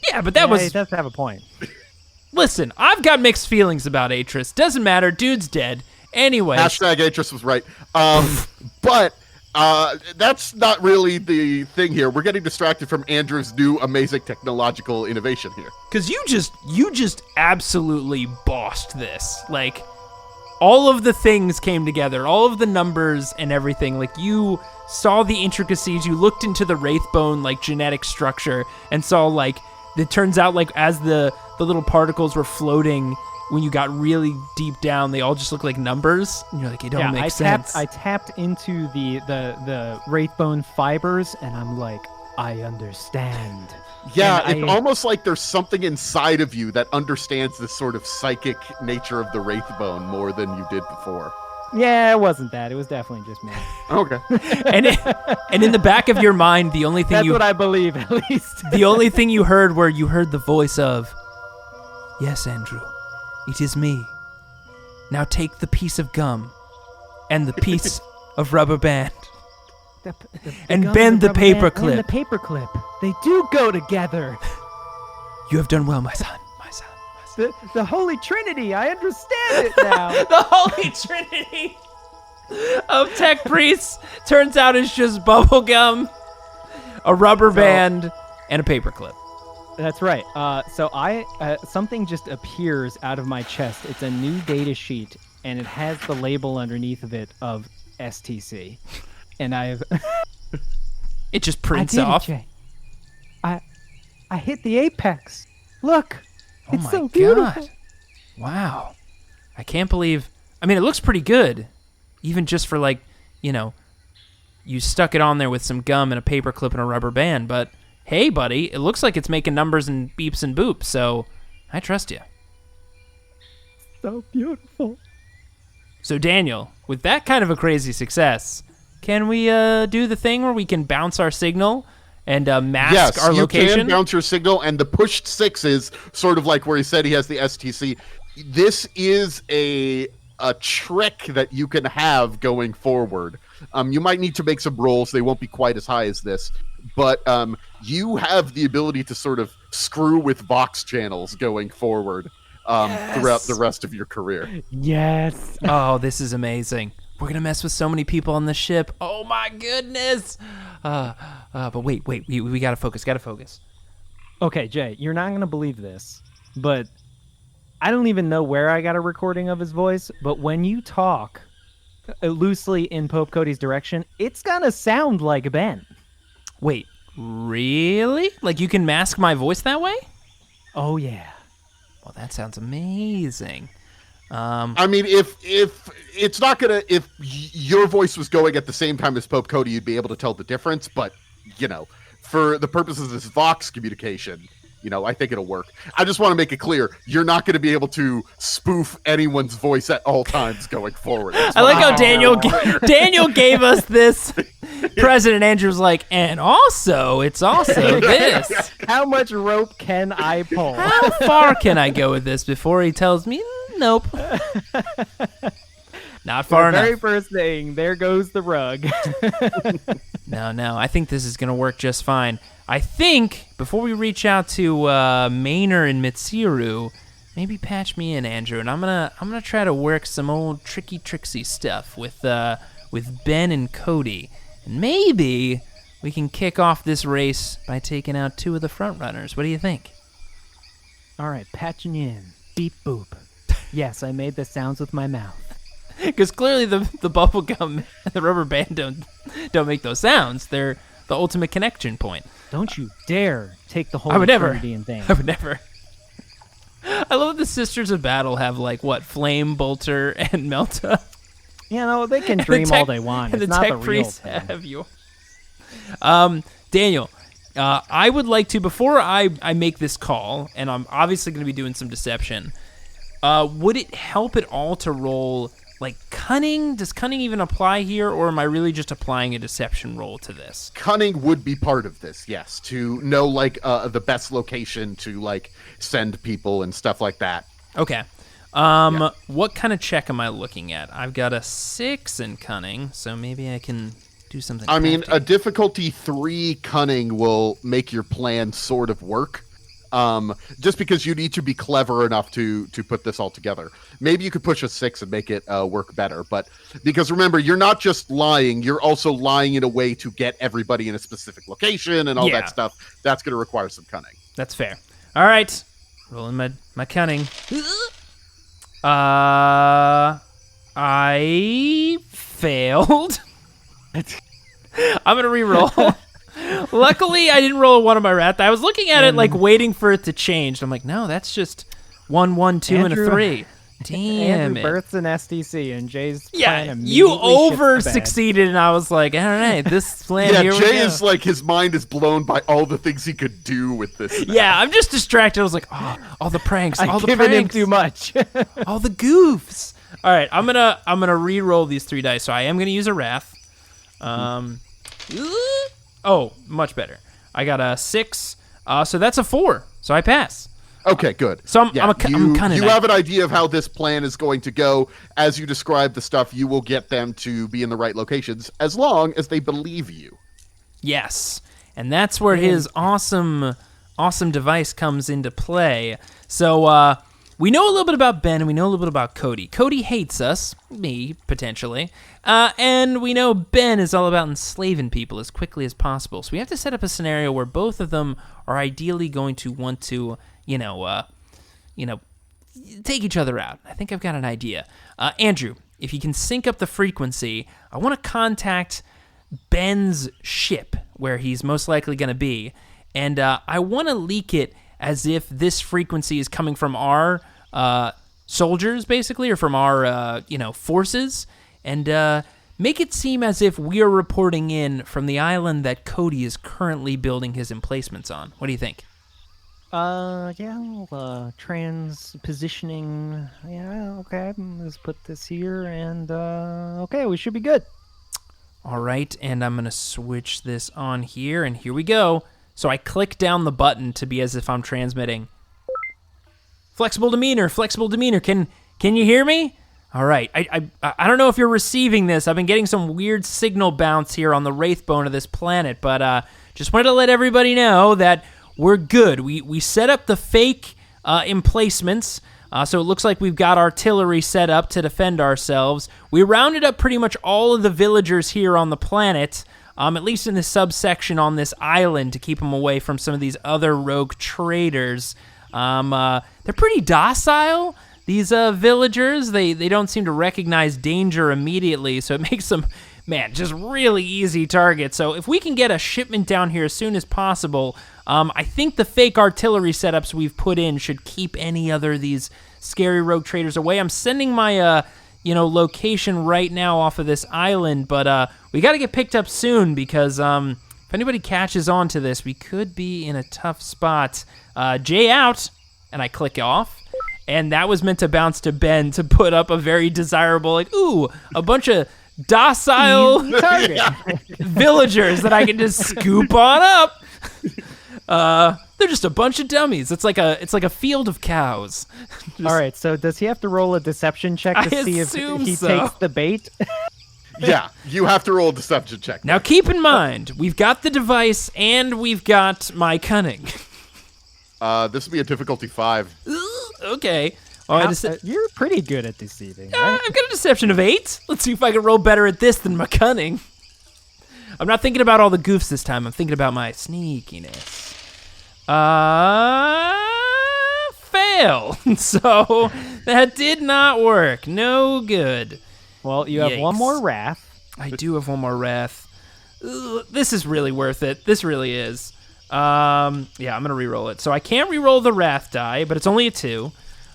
Yeah, but that was... He does have a point. Listen, I've got mixed feelings about Atris. Doesn't matter, dude's dead. Anyways. Hashtag Atris was right. But that's not really the thing here. We're getting distracted from Andrew's new amazing technological innovation here. Because you just absolutely bossed this. Like, all of the things came together, all of the numbers and everything. Like, you saw the intricacies, you looked into the Wraithbone, like, genetic structure, and saw, like, it turns out, like, as the little particles were floating, when you got really deep down, they all just look like numbers. And you're like, it don't make sense. I tapped into the Wraithbone fibers, and I'm like, I understand. Yeah, And it's almost like there's something inside of you that understands this sort of psychic nature of the Wraithbone more than you did before. Yeah, it wasn't that. It was definitely just me. Okay. and in the back of your mind, the only thing That's what I believe, at least. the only thing you heard the voice of, "Yes, Andrew, it is me. Now take the piece of gum and the piece of rubber band and gum, bend the rubber band, paperclip. and the paperclip. They do go together. You have done well, my son, my son, my son." The Holy Trinity. I understand it now. The Holy Trinity of tech priests turns out is just bubble gum, a rubber band, and a paperclip. That's right. So something just appears out of my chest. It's a new data sheet, and it has the label underneath of it of STC. And It just I prints did off. it, Jay. I hit the apex. Look, Oh it's my so beautiful. God. Wow. I can't believe. I mean, it looks pretty good, even just for like, you stuck it on there with some gum and a paperclip and a rubber band. But hey, buddy, it looks like it's making numbers and beeps and boops. So I trust you. So beautiful. So Daniel, with that kind of a crazy success, can we do the thing where we can bounce our signal and mask our location? Yes, you can bounce your signal, and the pushed 6 is sort of like where he said he has the STC. This is a trick that you can have going forward. You might need to make some rolls. They won't be quite as high as this. But you have the ability to sort of screw with Vox channels going forward throughout the rest of your career. Yes. Oh, this is amazing. We're going to mess with so many people on the ship. Oh, my goodness. But wait. We got to focus. Okay, Jay, you're not going to believe this, but I don't even know where I got a recording of his voice, but when you talk loosely in Pope Cody's direction, it's going to sound like Ben. Wait, really? Like you can mask my voice that way? Oh, yeah. Well, that sounds amazing. I mean, if it's not gonna, if your voice was going at the same time as Pope Cody, you'd be able to tell the difference. But for the purposes of this Vox communication, I think it'll work. I just want to make it clear, you're not going to be able to spoof anyone's voice at all times going forward. I like how Daniel gave us this. President Andrew's like, and also, it's also this. How much rope can I pull? How far can I go with this before he tells me, nope. Not far enough. Very first thing, there goes the rug. No, I think this is going to work just fine. I think, before we reach out to Maynor and Mitsiru, maybe patch me in, Andrew, and I'm gonna try to work some old tricksy stuff with Ben and Cody. And maybe we can kick off this race by taking out 2 of the front runners. What do you think? All right, patching you in. Beep boop. Yes, I made the sounds with my mouth. Because clearly the bubble gum and the rubber band don't make those sounds. They're the ultimate connection point. Don't you dare take the whole I would never. Trinity and thing. I would never. I love that the Sisters of Battle have Flame, Bolter, and Melta. They can dream all they want. And It's the not tech the real priests thing. have yours. Daniel, I would like to, before I make this call, and I'm obviously going to be doing some deception, would it help at all to roll cunning? Does cunning even apply here, or am I really just applying a deception roll to this? Cunning would be part of this, yes, to know the best location to send people and stuff like that. Okay. What kind of check am I looking at? I've got a 6 in cunning, so maybe I can do something. I mean, crafty. a difficulty 3 cunning will make your plan sort of work. just because you need to be clever enough to put this all together. Maybe you could push a 6 and make it work better. But because remember, you're not just lying, you're also lying in a way to get everybody in a specific location and all that stuff. That's going to require some cunning. That's fair. All right. Rolling my cunning. I failed. I'm going to re-roll. Luckily, I didn't roll a 1 on my wrath. I was looking at it, like, waiting for it to change. I'm like, no, that's just 1, 1, 2, and a 3. Damn Andrew it. births an SDC, and Jay's Yeah, plan you immediately over shits the bed. succeeded, and I was like, all right, this plan, Yeah, here we Jay go. is like, his mind is blown by all the things he could do with this. Yeah, I'm just distracted. I was like, oh, all the pranks, all I've the given him pranks, too much. all the goofs. All right, I'm gonna re-roll these 3 dice. So I am gonna use a wrath. Oh, much better. I got a 6. So that's a 4. So I pass. Okay, good. So I'm cunning. You have an idea of how this plan is going to go. As you describe the stuff, you will get them to be in the right locations as long as they believe you. Yes, and that's where his awesome device comes into play. So we know a little bit about Ben, and we know a little bit about Cody. Cody hates us, me, potentially. And we know Ben is all about enslaving people as quickly as possible. So we have to set up a scenario where both of them are ideally going to want to, take each other out. I think I've got an idea. Andrew, if you can sync up the frequency, I want to contact Ben's ship, where he's most likely going to be. And I want to leak it as if this frequency is coming from our soldiers, basically, or from our, forces, and make it seem as if we are reporting in from the island that Cody is currently building his emplacements on. What do you think? Transpositioning. Yeah, okay. Let's put this here, and okay, we should be good. All right, and I'm going to switch this on here, and here we go. So I click down the button to be as if I'm transmitting. Flexible Demeanor, can you hear me? All right, I don't know if you're receiving this. I've been getting some weird signal bounce here on the Wraithbone of this planet, but just wanted to let everybody know that we're good. We set up the fake emplacements, so it looks like we've got artillery set up to defend ourselves. We rounded up pretty much all of the villagers here on the planet, at least in this subsection on this island, to keep them away from some of these other rogue traders. They're pretty docile, these villagers. They don't seem to recognize danger immediately, so it makes them, just really easy targets. So if we can get a shipment down here as soon as possible, I think the fake artillery setups we've put in should keep any other of these scary rogue traders away. I'm sending my location right now off of this island, but we got to get picked up soon because if anybody catches on to this, we could be in a tough spot. Jay out, and I click off, and that was meant to bounce to Ben to put up a very desirable, a bunch of docile villagers that I can just scoop on up. They're just a bunch of dummies. It's like a field of cows. All right, so does he have to roll a deception check to see if he takes the bait? Yeah, you have to roll a deception check. Now keep in mind, we've got the device and we've got my cunning. This will be a difficulty 5. Okay. You're pretty good at deceiving, right? I've got a deception of 8. Let's see if I can roll better at this than my cunning. I'm not thinking about all the goofs this time. I'm thinking about my sneakiness. Fail. So that did not work. No good. Well, you have one more wrath. I do have one more wrath. This is really worth it. This really is. I'm gonna re-roll it. So I can't re-roll the wrath die, but it's only a 2.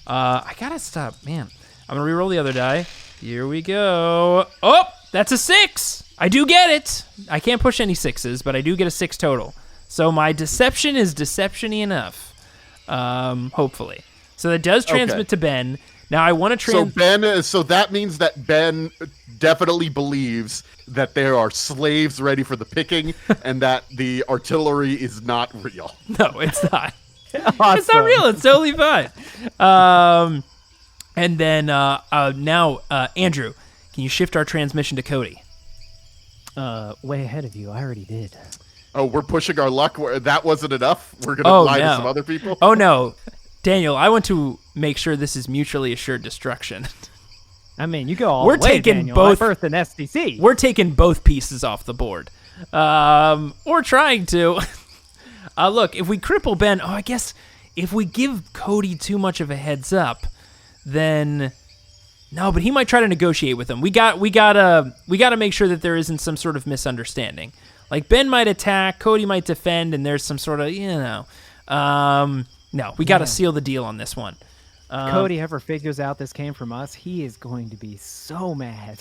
I gotta stop, man. I'm gonna re-roll the other die. Here we go. Oh, that's a 6. I do get it. I can't push any 6s, but I do get a 6 total. So my deception is deception-y enough, hopefully. So that does transmit to Ben. Now I want to So that means that Ben definitely believes that there are slaves ready for the picking, and that the artillery is not real. No, it's not. Awesome. It's not real. It's totally fine. And then now, Andrew, can you shift our transmission to Cody? Way ahead of you. I already did. Oh, we're pushing our luck. That wasn't enough. We're gonna Oh, lie no. to some other people. Oh no, Daniel, I want to make sure this is mutually assured destruction. I mean, you go all We're the way, taking Daniel. both- I birthed an STC. We're taking both pieces off the board. Or trying to. Look, if we cripple Ben, I guess if we give Cody too much of a heads up, then no, but he might try to negotiate with him. We gotta make sure that there isn't some sort of misunderstanding. Like Ben might attack, Cody might defend, and there's some sort of no, we gotta seal the deal on this one. If Cody ever figures out this came from us, he is going to be so mad.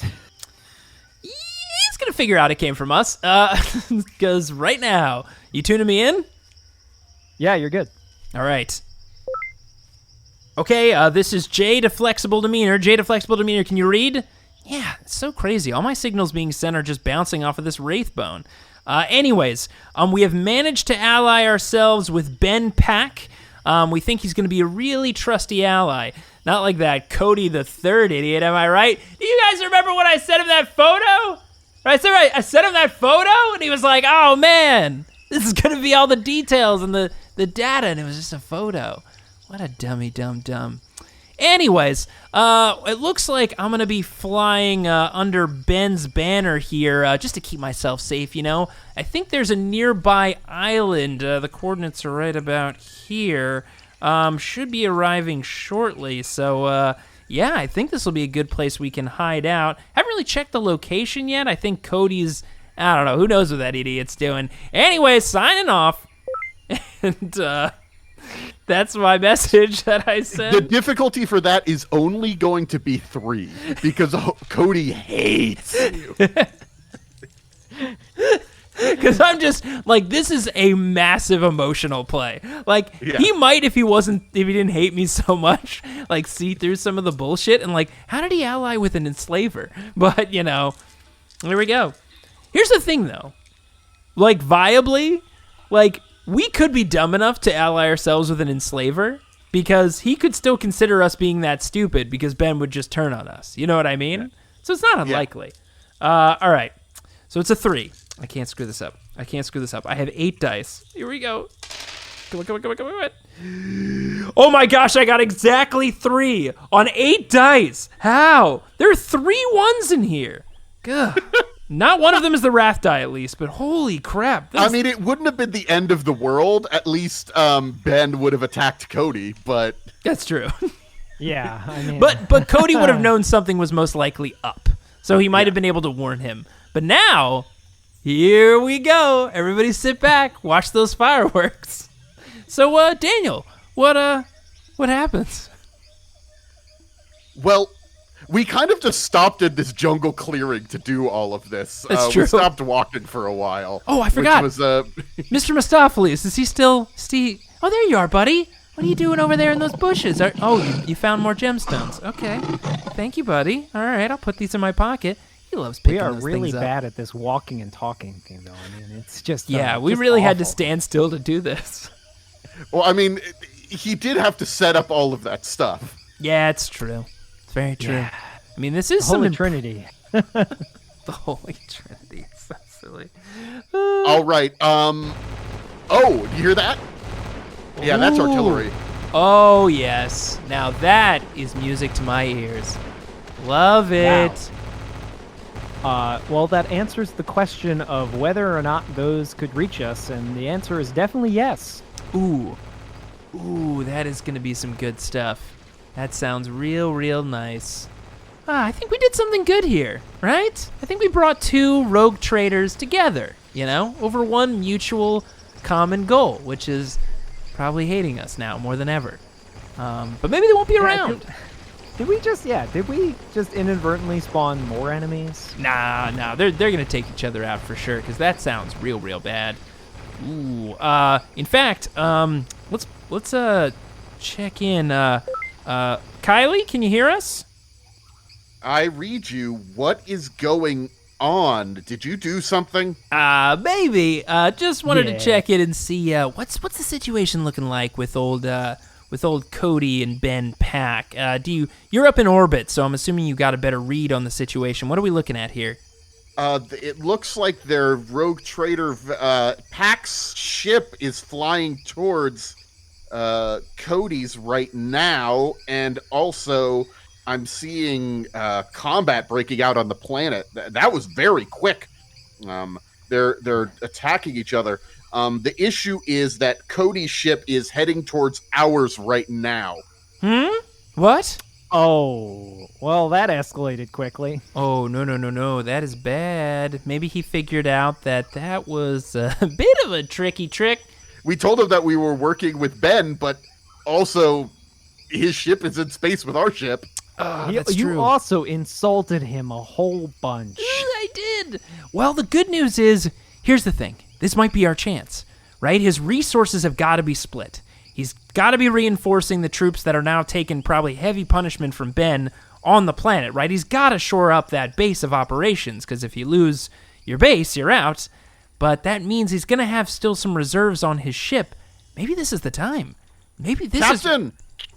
He's gonna figure out it came from us. Because right now, you tuning me in? Yeah, you're good. All right. Okay, this is J to Flexible Demeanor. J to Flexible Demeanor, can you read? Yeah, it's so crazy. All my signals being sent are just bouncing off of this Wraith Bone. Anyways, we have managed to ally ourselves with Ben Pack. We think he's going to be a really trusty ally. Not like that Cody the third idiot, am I right? Do you guys remember when I sent him that photo? I sent him that photo, and he was like, oh, man, this is going to be all the details and the data, and it was just a photo. What a dummy, dumb. Anyways, it looks like I'm going to be flying under Ben's banner here just to keep myself safe, you know. I think there's a nearby island. The coordinates are right about here. Should be arriving shortly. So, yeah, I think this will be a good place we can hide out. Haven't really checked the location yet. I think Cody's, I don't know, who knows what that idiot's doing. Anyway, signing off. And, that's my message that I sent. The difficulty for that is only going to be 3 because Cody hates you. Because I'm just like, this is a massive emotional play. Like, he might, if he didn't hate me so much, like, see through some of the bullshit and like, how did he ally with an enslaver? But you know, there we go. Here's the thing, though. Like, viably, like, we could be dumb enough to ally ourselves with an enslaver because he could still consider us being that stupid because Ben would just turn on us. You know what I mean? Yeah. So it's not unlikely. All right. So it's a 3. I can't screw this up. I have 8 dice. Here we go. Come on. Oh my gosh, I got exactly 3 on 8 dice. How? There are 3 1s in here. Good. Not one of them is the Wrath die, at least, but holy crap. I mean, it wouldn't have been the end of the world. At least Ben would have attacked Cody, but... That's true. Yeah, I mean... But Cody would have known something was most likely up, so he might have been able to warn him. But now, here we go. Everybody sit back, watch those fireworks. So, Daniel, what happens? Well... We kind of just stopped in this jungle clearing to do all of this. That's true. We stopped walking for a while. Oh, I forgot. Which was, Mr. Mistopheles, is he still... Oh, there you are, buddy. What are you doing over there in those bushes? You found more gemstones. Okay. Thank you, buddy. All right, I'll put these in my pocket. He loves picking those things up. We are really bad at this walking and talking thing, though. I mean, it's just... Yeah, we just really awful. had to stand still to do this. Well, I mean, he did have to set up all of that stuff. Yeah, it's true. It's very true. Yeah. I mean, this is the Holy Trinity. The Holy Trinity. It's so silly. All right. Oh, you hear that? Yeah, that's artillery. Oh, yes. Now that is music to my ears. Love it. Wow. Well, that answers the question of whether or not those could reach us, and the answer is definitely yes. Ooh, that is going to be some good stuff. That sounds real nice. I think we did something good here, right? I think we brought 2 rogue traders together, you know, over one mutual common goal, which is probably hating us now more than ever. But maybe they won't be around. Did we just inadvertently spawn more enemies? Nah, they're going to take each other out for sure, because that sounds real bad. Ooh, in fact, let's check in. Kylie, can you hear us? I read you. What is going on? Did you do something? Maybe. Just wanted to check in and see what's the situation looking like with old Cody and Ben Pack. You're up in orbit, so I'm assuming you got a better read on the situation. What are we looking at here? It looks like their rogue trader Pax's ship is flying towards Cody's right now, and also I'm seeing combat breaking out on the planet. That was very quick. They're attacking each other. The issue is that Cody's ship is heading towards ours right now. What? Oh, well, that escalated quickly. Oh, no. That is bad. Maybe he figured out that was a bit of a tricky trick. We told him that we were working with Ben, but also his ship is in space with our ship. That's You true. also insulted him a whole bunch. I did. Well, the good news is, here's the thing. This might be our chance, right? His resources have got to be split. He's got to be reinforcing the troops that are now taking probably heavy punishment from Ben on the planet, right? He's got to shore up that base of operations, because if you lose your base, you're out. But that means he's going to have still some reserves on his ship. Maybe this is the time. Maybe this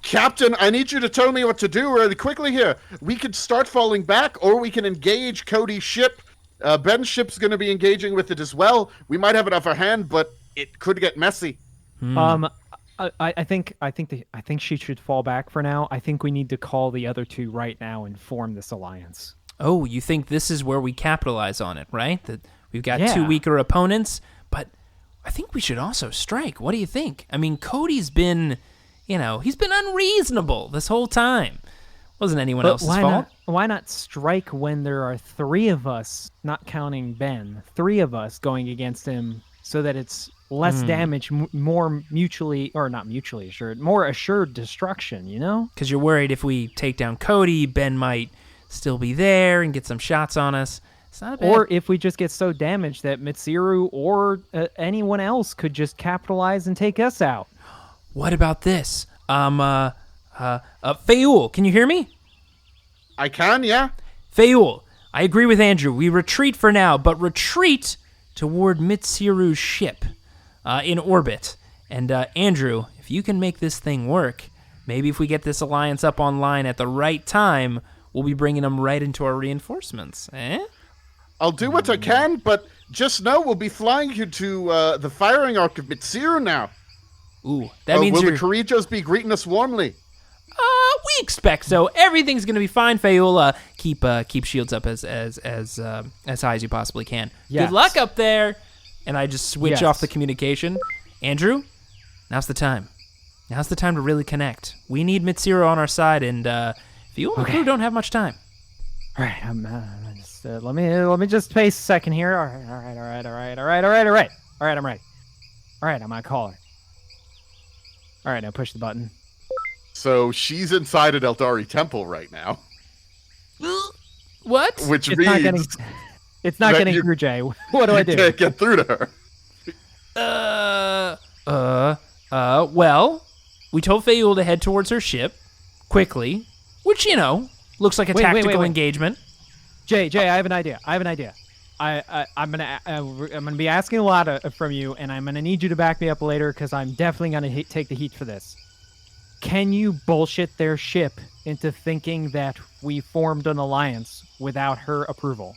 Captain, I need you to tell me what to do really quickly here. We could start falling back, or we can engage Cody's ship. Ben's ship's going to be engaging with it as well. We might have it off our hand, but it could get messy. I think she should fall back for now. I think we need to call the other two right now and form this alliance. Oh, you think this is where we capitalize on it, right? That we've got Yeah. two weaker opponents, but I think we should also strike. What do you think? I mean, Cody's been, he's been unreasonable this whole time. Wasn't anyone else's fault. Why not strike when there are three of us, not counting Ben, three of us going against him, so that it's less damage, more more assured destruction, Because you're worried if we take down Cody, Ben might still be there and get some shots on us. It's not a bad... Or if we just get so damaged that Mitsiru or anyone else could just capitalize and take us out. What about this? Fayul, can you hear me? I can, yeah? Fayul, I agree with Andrew. We retreat for now, but retreat toward Mitsiru's ship in orbit. And Andrew, if you can make this thing work, maybe if we get this alliance up online at the right time, we'll be bringing them right into our reinforcements. I'll do what I can, but just know we'll be flying you to the firing arc of Mitsiru now. Ooh, that means will you're... the Correggios be greeting us warmly? We expect so. Everything's gonna be fine, Fayul. Keep shields up as high as you possibly can. Yes. Good luck up there. And I just switch Yes. off the communication. Andrew, now's the time. Now's the time to really connect. We need Mitsiru on our side, and Fayul and the crew don't have much time. All right, let me just pace a second here. All right, I'm ready. All right, I'm gonna call her. All right, now push the button. So she's inside an Aeldari temple right now. What? Which It's means not that getting you- through, Jay. What do I you do? can't get through to her. Well, we told Fayul to head towards her ship quickly, which, looks like a Wait. tactical engagement. Jay, I have an idea. I'm gonna be asking a lot from you, and I'm gonna need you to back me up later because I'm definitely gonna take the heat for this. Can you bullshit their ship into thinking that we formed an alliance without her approval?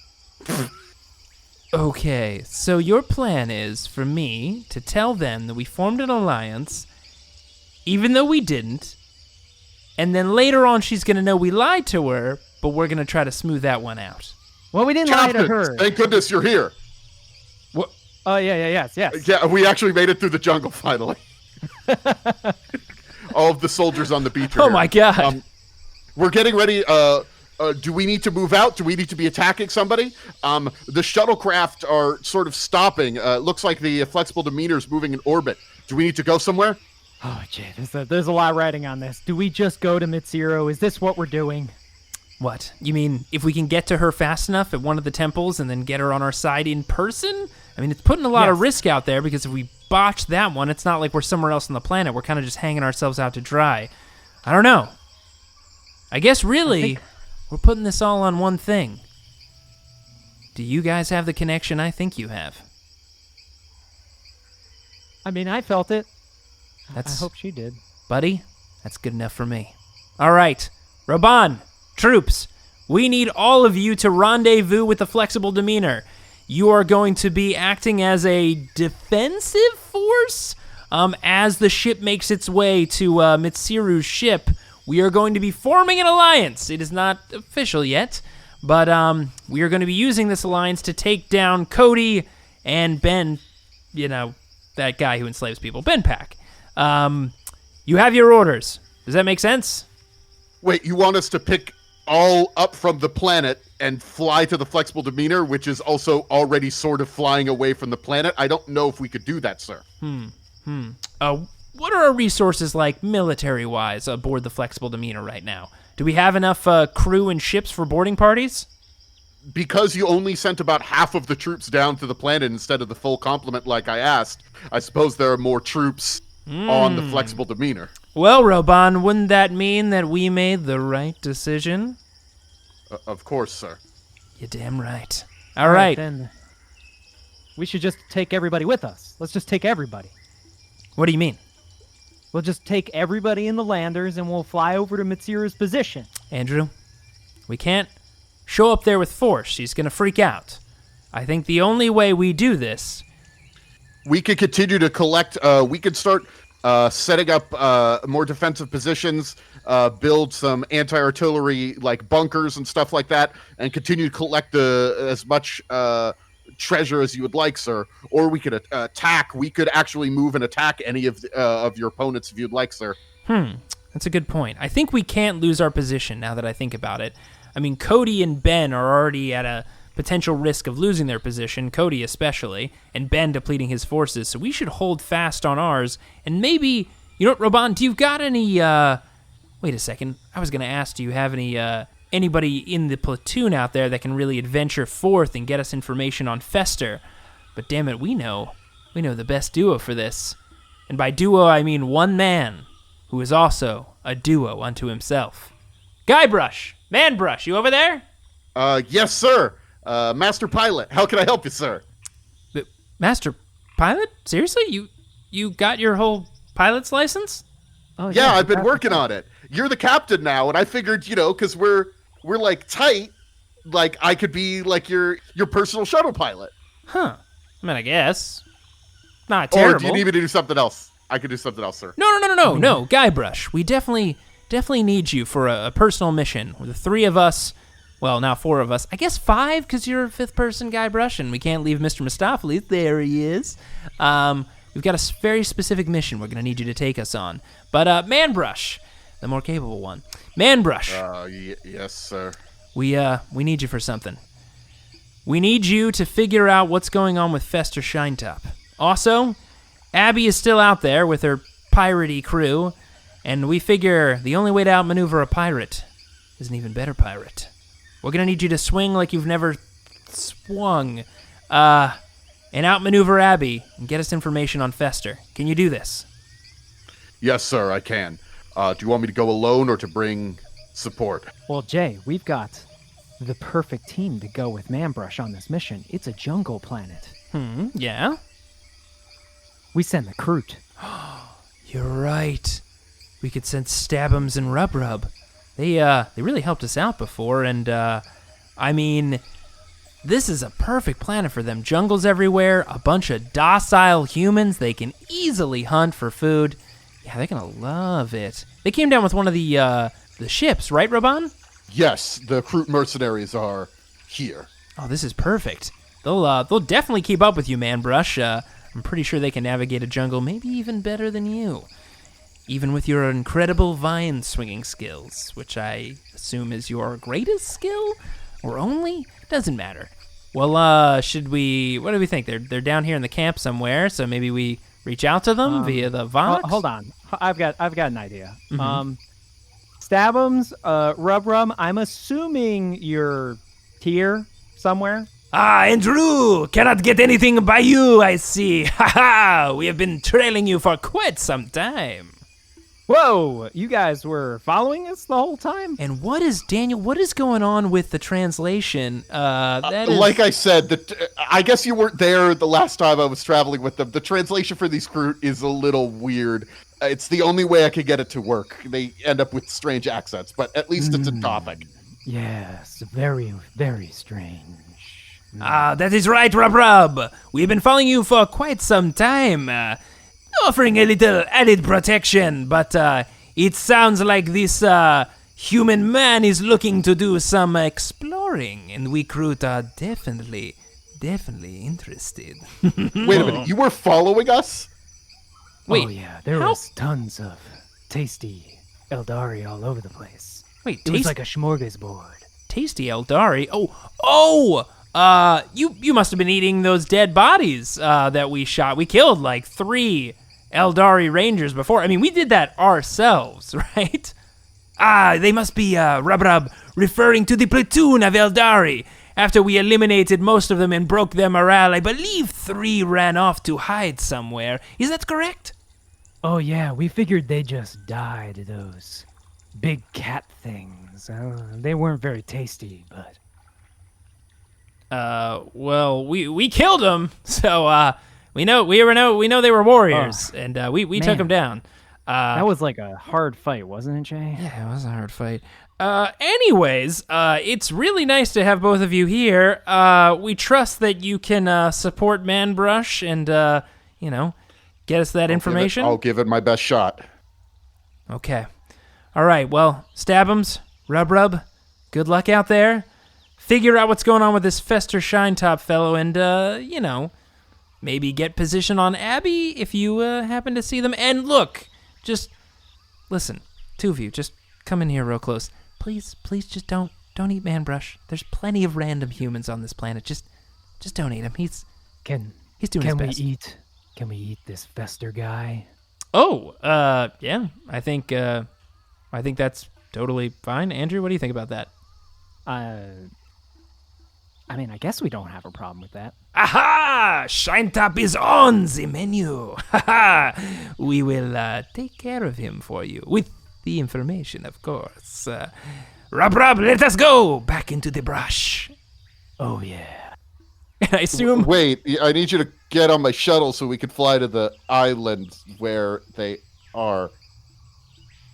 Okay, so your plan is for me to tell them that we formed an alliance, even though we didn't, and then later on she's gonna know we lied to her, but we're gonna try to smooth that one out. Well, we didn't lie to Captain, her. thank goodness you're here. Oh, yes. Yeah, we actually made it through the jungle finally. All of the soldiers on the beach are Oh here. my god. We're getting ready. Do we need to move out? Do we need to be attacking somebody? The shuttlecraft are sort of stopping. Looks like the Flexible Demeanor is moving in orbit. Do we need to go somewhere? Oh, Jay, there's a lot riding on this. Do we just go to Mitsiru? Is this what we're doing? What? You mean if we can get to her fast enough at one of the temples and then get her on our side in person? I mean, it's putting a lot of Yes. risk out there because if we botch that one, it's not like we're somewhere else on the planet. We're kind of just hanging ourselves out to dry. I don't know. I guess really, we're putting this all on one thing. Do you guys have the connection I think you have? I mean, I felt it. That's, I hope she did. buddy, that's good enough for me. All right, Raban, troops, we need all of you to rendezvous with the Flexible Demeanor. You are going to be acting as a defensive force as the ship makes its way to Mitsiru's ship. We are going to be forming an alliance. It is not official yet, but we are going to be using this alliance to take down Cody and Ben, that guy who enslaves people, Ben Pack. You have your orders. Does that make sense? Wait, you want us to pick all up from the planet and fly to the Flexible Demeanor, which is also already sort of flying away from the planet? I don't know if we could do that, sir. What are our resources like military-wise aboard the Flexible Demeanor right now? Do we have enough crew and ships for boarding parties? Because you only sent about half of the troops down to the planet instead of the full complement like I asked, I suppose there are more troops on the Flexible Demeanor. Well, Roban, wouldn't that mean that we made the right decision? Of course, sir. You're damn right. All right. Then we should just take everybody with us. Let's just take everybody. What do you mean? We'll just take everybody in the landers and we'll fly over to Mitsiru's position. Andrew, we can't show up there with force. She's going to freak out. I think the only way we do this... We could continue to collect, we could start setting up more defensive positions, build some anti-artillery like bunkers and stuff like that, and continue to collect as much treasure as you would like, sir. Or we could attack. We could actually move and attack any of your opponents if you'd like, sir. That's a good point. I think we can't lose our position now that I think about it. I mean, Cody and Ben are already at a potential risk of losing their position, Cody especially, and Ben depleting his forces, so we should hold fast on ours, and maybe, Roban, do you got any, wait a second, I was going to ask, do you have anybody in the platoon out there that can really adventure forth and get us information on Fester? But damn it, we know the best duo for this, and by duo I mean one man, who is also a duo unto himself. Guybrush, Manbrush, you over there? Yes, sir. Master Pilot, how can I help you, sir? Master Pilot? Seriously? You got your whole pilot's license? Oh Yeah, I've been working on it. You're the captain now, and I figured, because we're like tight, like I could be like your personal shuttle pilot. Huh. I mean, I guess. Not terrible. Or do you need me to do something else? I could do something else, sir. No, Guybrush. We definitely need you for a personal mission. The three of us, well, now four of us. I guess five, because you're a fifth person, Guybrush, and we can't leave Mr. Mistopheles. There he is. We've got a very specific mission we're going to need you to take us on. But Manbrush, the more capable one. Manbrush. Yes, sir. We need you for something. We need you to figure out what's going on with Fester Shinetop. Also, Abby is still out there with her piratey crew, and we figure the only way to outmaneuver a pirate is an even better pirate. We're going to need you to swing like you've never swung, and outmaneuver Abby and get us information on Fester. Can you do this? Yes, sir, I can. Do you want me to go alone or to bring support? Well, Jay, we've got the perfect team to go with Manbrush on this mission. It's a jungle planet. Yeah? We send the Kroot. You're right. We could send Stabums and Rub Rub. They really helped us out before, and, I mean, this is a perfect planet for them. Jungles everywhere, a bunch of docile humans. They can easily hunt for food. Yeah, they're gonna love it. They came down with one of the ships, right, Roban? Yes, the Kroot mercenaries are here. Oh, this is perfect. They'll definitely keep up with you, Manbrush. I'm pretty sure they can navigate a jungle maybe even better than you. Even with your incredible vine swinging skills, which I assume is your greatest skill? Or only? Doesn't matter. Well, what do we think? They're down here in the camp somewhere, so maybe we reach out to them via the Vox? Hold on. I've got an idea. Stabums, Rub Rub, I'm assuming you're here somewhere. Andrew! Cannot get anything by you, I see. Ha! We have been trailing you for quite some time. Whoa! You guys were following us the whole time? And what is going on with the translation? That is... Like I said, I guess you weren't there the last time I was traveling with them. The translation for these Kroot is a little weird. It's the only way I could get it to work. They end up with strange accents, but at least it's a topic. Yes, very, very strange. That is right, Rub. We've been following you for quite some time, offering a little added protection, but it sounds like this human man is looking to do some exploring, and we Kroot are definitely interested. Wait a minute, you were following us? Wait, Oh yeah, there was tons of tasty Eldari all over the place. Wait, It was like a smorgasbord. tasty Aeldari. You must have been eating those dead bodies that we shot. We killed like 3 Aeldari Rangers before. I mean, we did that ourselves, right? They must be Rub referring to the platoon of Aeldari. After we eliminated most of them and broke their morale, I believe 3 ran off to hide somewhere. Is that correct? Oh yeah, we figured they just died, those big cat things. They weren't very tasty, but... Well, we killed them, so we know they were warriors, and we took them down. that was like a hard fight, wasn't it, Jay? Yeah, it was a hard fight. Anyways, it's really nice to have both of you here. We trust that you can support Manbrush and get us that information. I'll give it my best shot. Okay. All right. Well, Stabums, Rub, good luck out there. Figure out what's going on with this Fester Shinetop fellow, and maybe get position on Abby if you happen to see them. And look, just listen, 2 of you, just come in here real close. Please, just don't eat Manbrush. There's plenty of random humans on this planet. Just don't eat him. He's doing his best. Can we eat this Fester guy? Oh, yeah. I think that's totally fine. Andrew, what do you think about that? I mean, I guess we don't have a problem with that. Aha! Shinetop is on the menu. Haha! We will take care of him for you with the information, of course. Rub, let us go back into the brush. Oh yeah. And I assume. Wait, I need you to get on my shuttle so we can fly to the island where they are.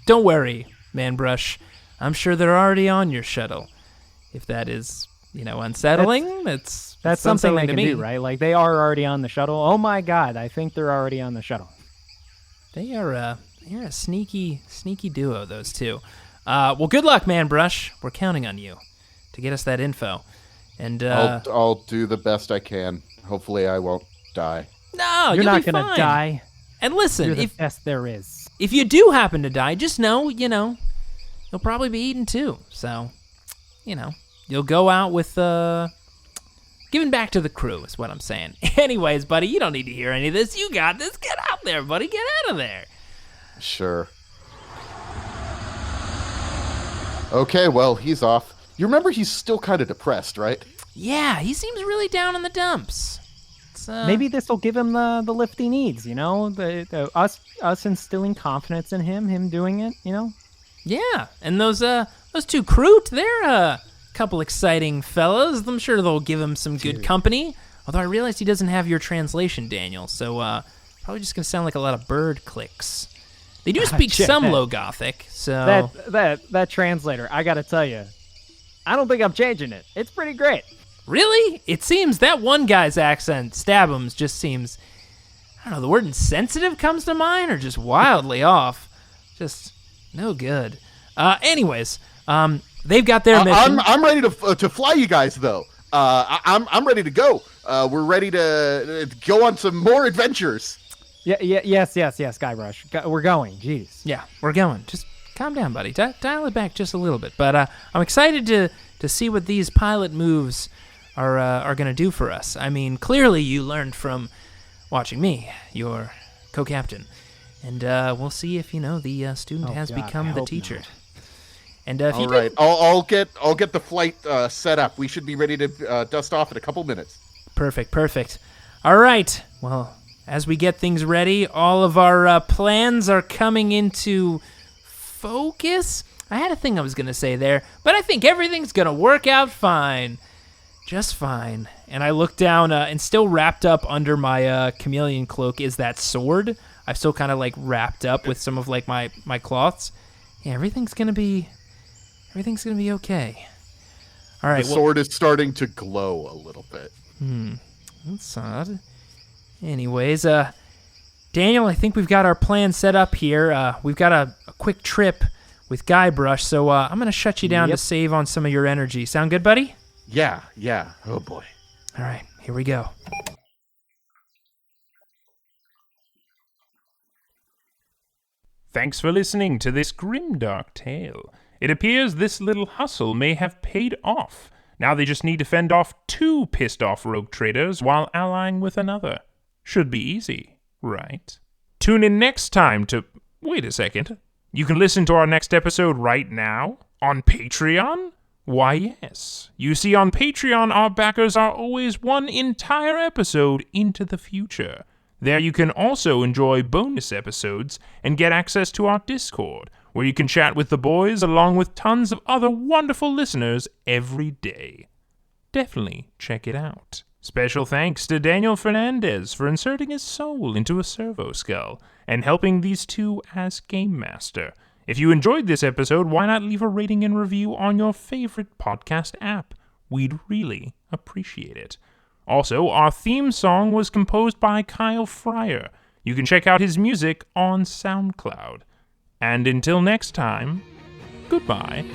Don't worry, Manbrush. I'm sure they're already on your shuttle. If that is, unsettling, that's something they unsettling can to me. do, right? Like, they are already on the shuttle. Oh my god, I think they're already on the shuttle. They're a sneaky duo, those two. Well, good luck, Manbrush. We're counting on you to get us that info. And I'll do the best I can. Hopefully, I won't die. no, You're you'll not be gonna fine. die. And listen, You're the if best there is. if you do happen to die, just know, you'll probably be eaten too. So, you'll go out with giving back to the crew is what I'm saying. Anyways, buddy, you don't need to hear any of this. You got this. Get out there, buddy. Get out of there. Sure. Okay, well, he's off. You remember he's still kind of depressed, right? Yeah, he seems really down in the dumps. It's, Maybe this will give him the lift he needs, us instilling confidence in him doing it, Yeah, and those 2 Kroot, they're a couple exciting fellas. I'm sure they'll give him some good company. Although I realized he doesn't have your translation, Daniel, so probably just gonna sound like a lot of bird clicks. They do speak Check some that. Low Gothic, so That translator, I gotta tell you, I don't think I'm changing it. It's pretty great. really, it seems that one guy's accent, Stabums, just seems, I don't know, the word insensitive comes to mind, or just wildly off. Just no good. Anyways, they've got their mission. I'm ready to fly you guys though. I'm ready to go. We're ready to go on some more adventures. Yes, Guybrush. We're going. Jeez. Yeah, we're going. Just calm down, buddy. Dial it back just a little bit. But I'm excited to see what these pilot moves are going to do for us. I mean, clearly you learned from watching me, your co-captain, and we'll see if the student has become the teacher. Not. And if All you right, I'll get the flight set up. We should be ready to dust off in a couple minutes. Perfect. All right. Well, as we get things ready, all of our plans are coming into focus. I had a thing I was going to say there, but I think everything's going to work out fine. Just fine. And I look down, and still wrapped up under my chameleon cloak is that sword. I've still kind of like wrapped up with some of like my cloths. Yeah, everything's going to be okay. All right. The sword is starting to glow a little bit. That's odd. Anyways, Daniel, I think we've got our plan set up here. We've got a quick trip with Guybrush, so I'm going to shut you down to save on some of your energy. Sound good, buddy? Yeah. Oh, boy. All right, here we go. Thanks for listening to this grimdark tale. It appears this little hustle may have paid off. Now they just need to fend off 2 pissed-off rogue traders while allying with another. Should be easy, right? Tune in next time to... Wait a second. You can listen to our next episode right now? On Patreon? Why, yes. You see, on Patreon, our backers are always one entire episode into the future. There you can also enjoy bonus episodes and get access to our Discord, where you can chat with the boys along with tons of other wonderful listeners every day. Definitely check it out. Special thanks to Daniel Fernandez for inserting his soul into a servo skull and helping these two as Game Master. If you enjoyed this episode, why not leave a rating and review on your favorite podcast app? We'd really appreciate it. Also, our theme song was composed by Kyle Fryer. You can check out his music on SoundCloud. And until next time, goodbye.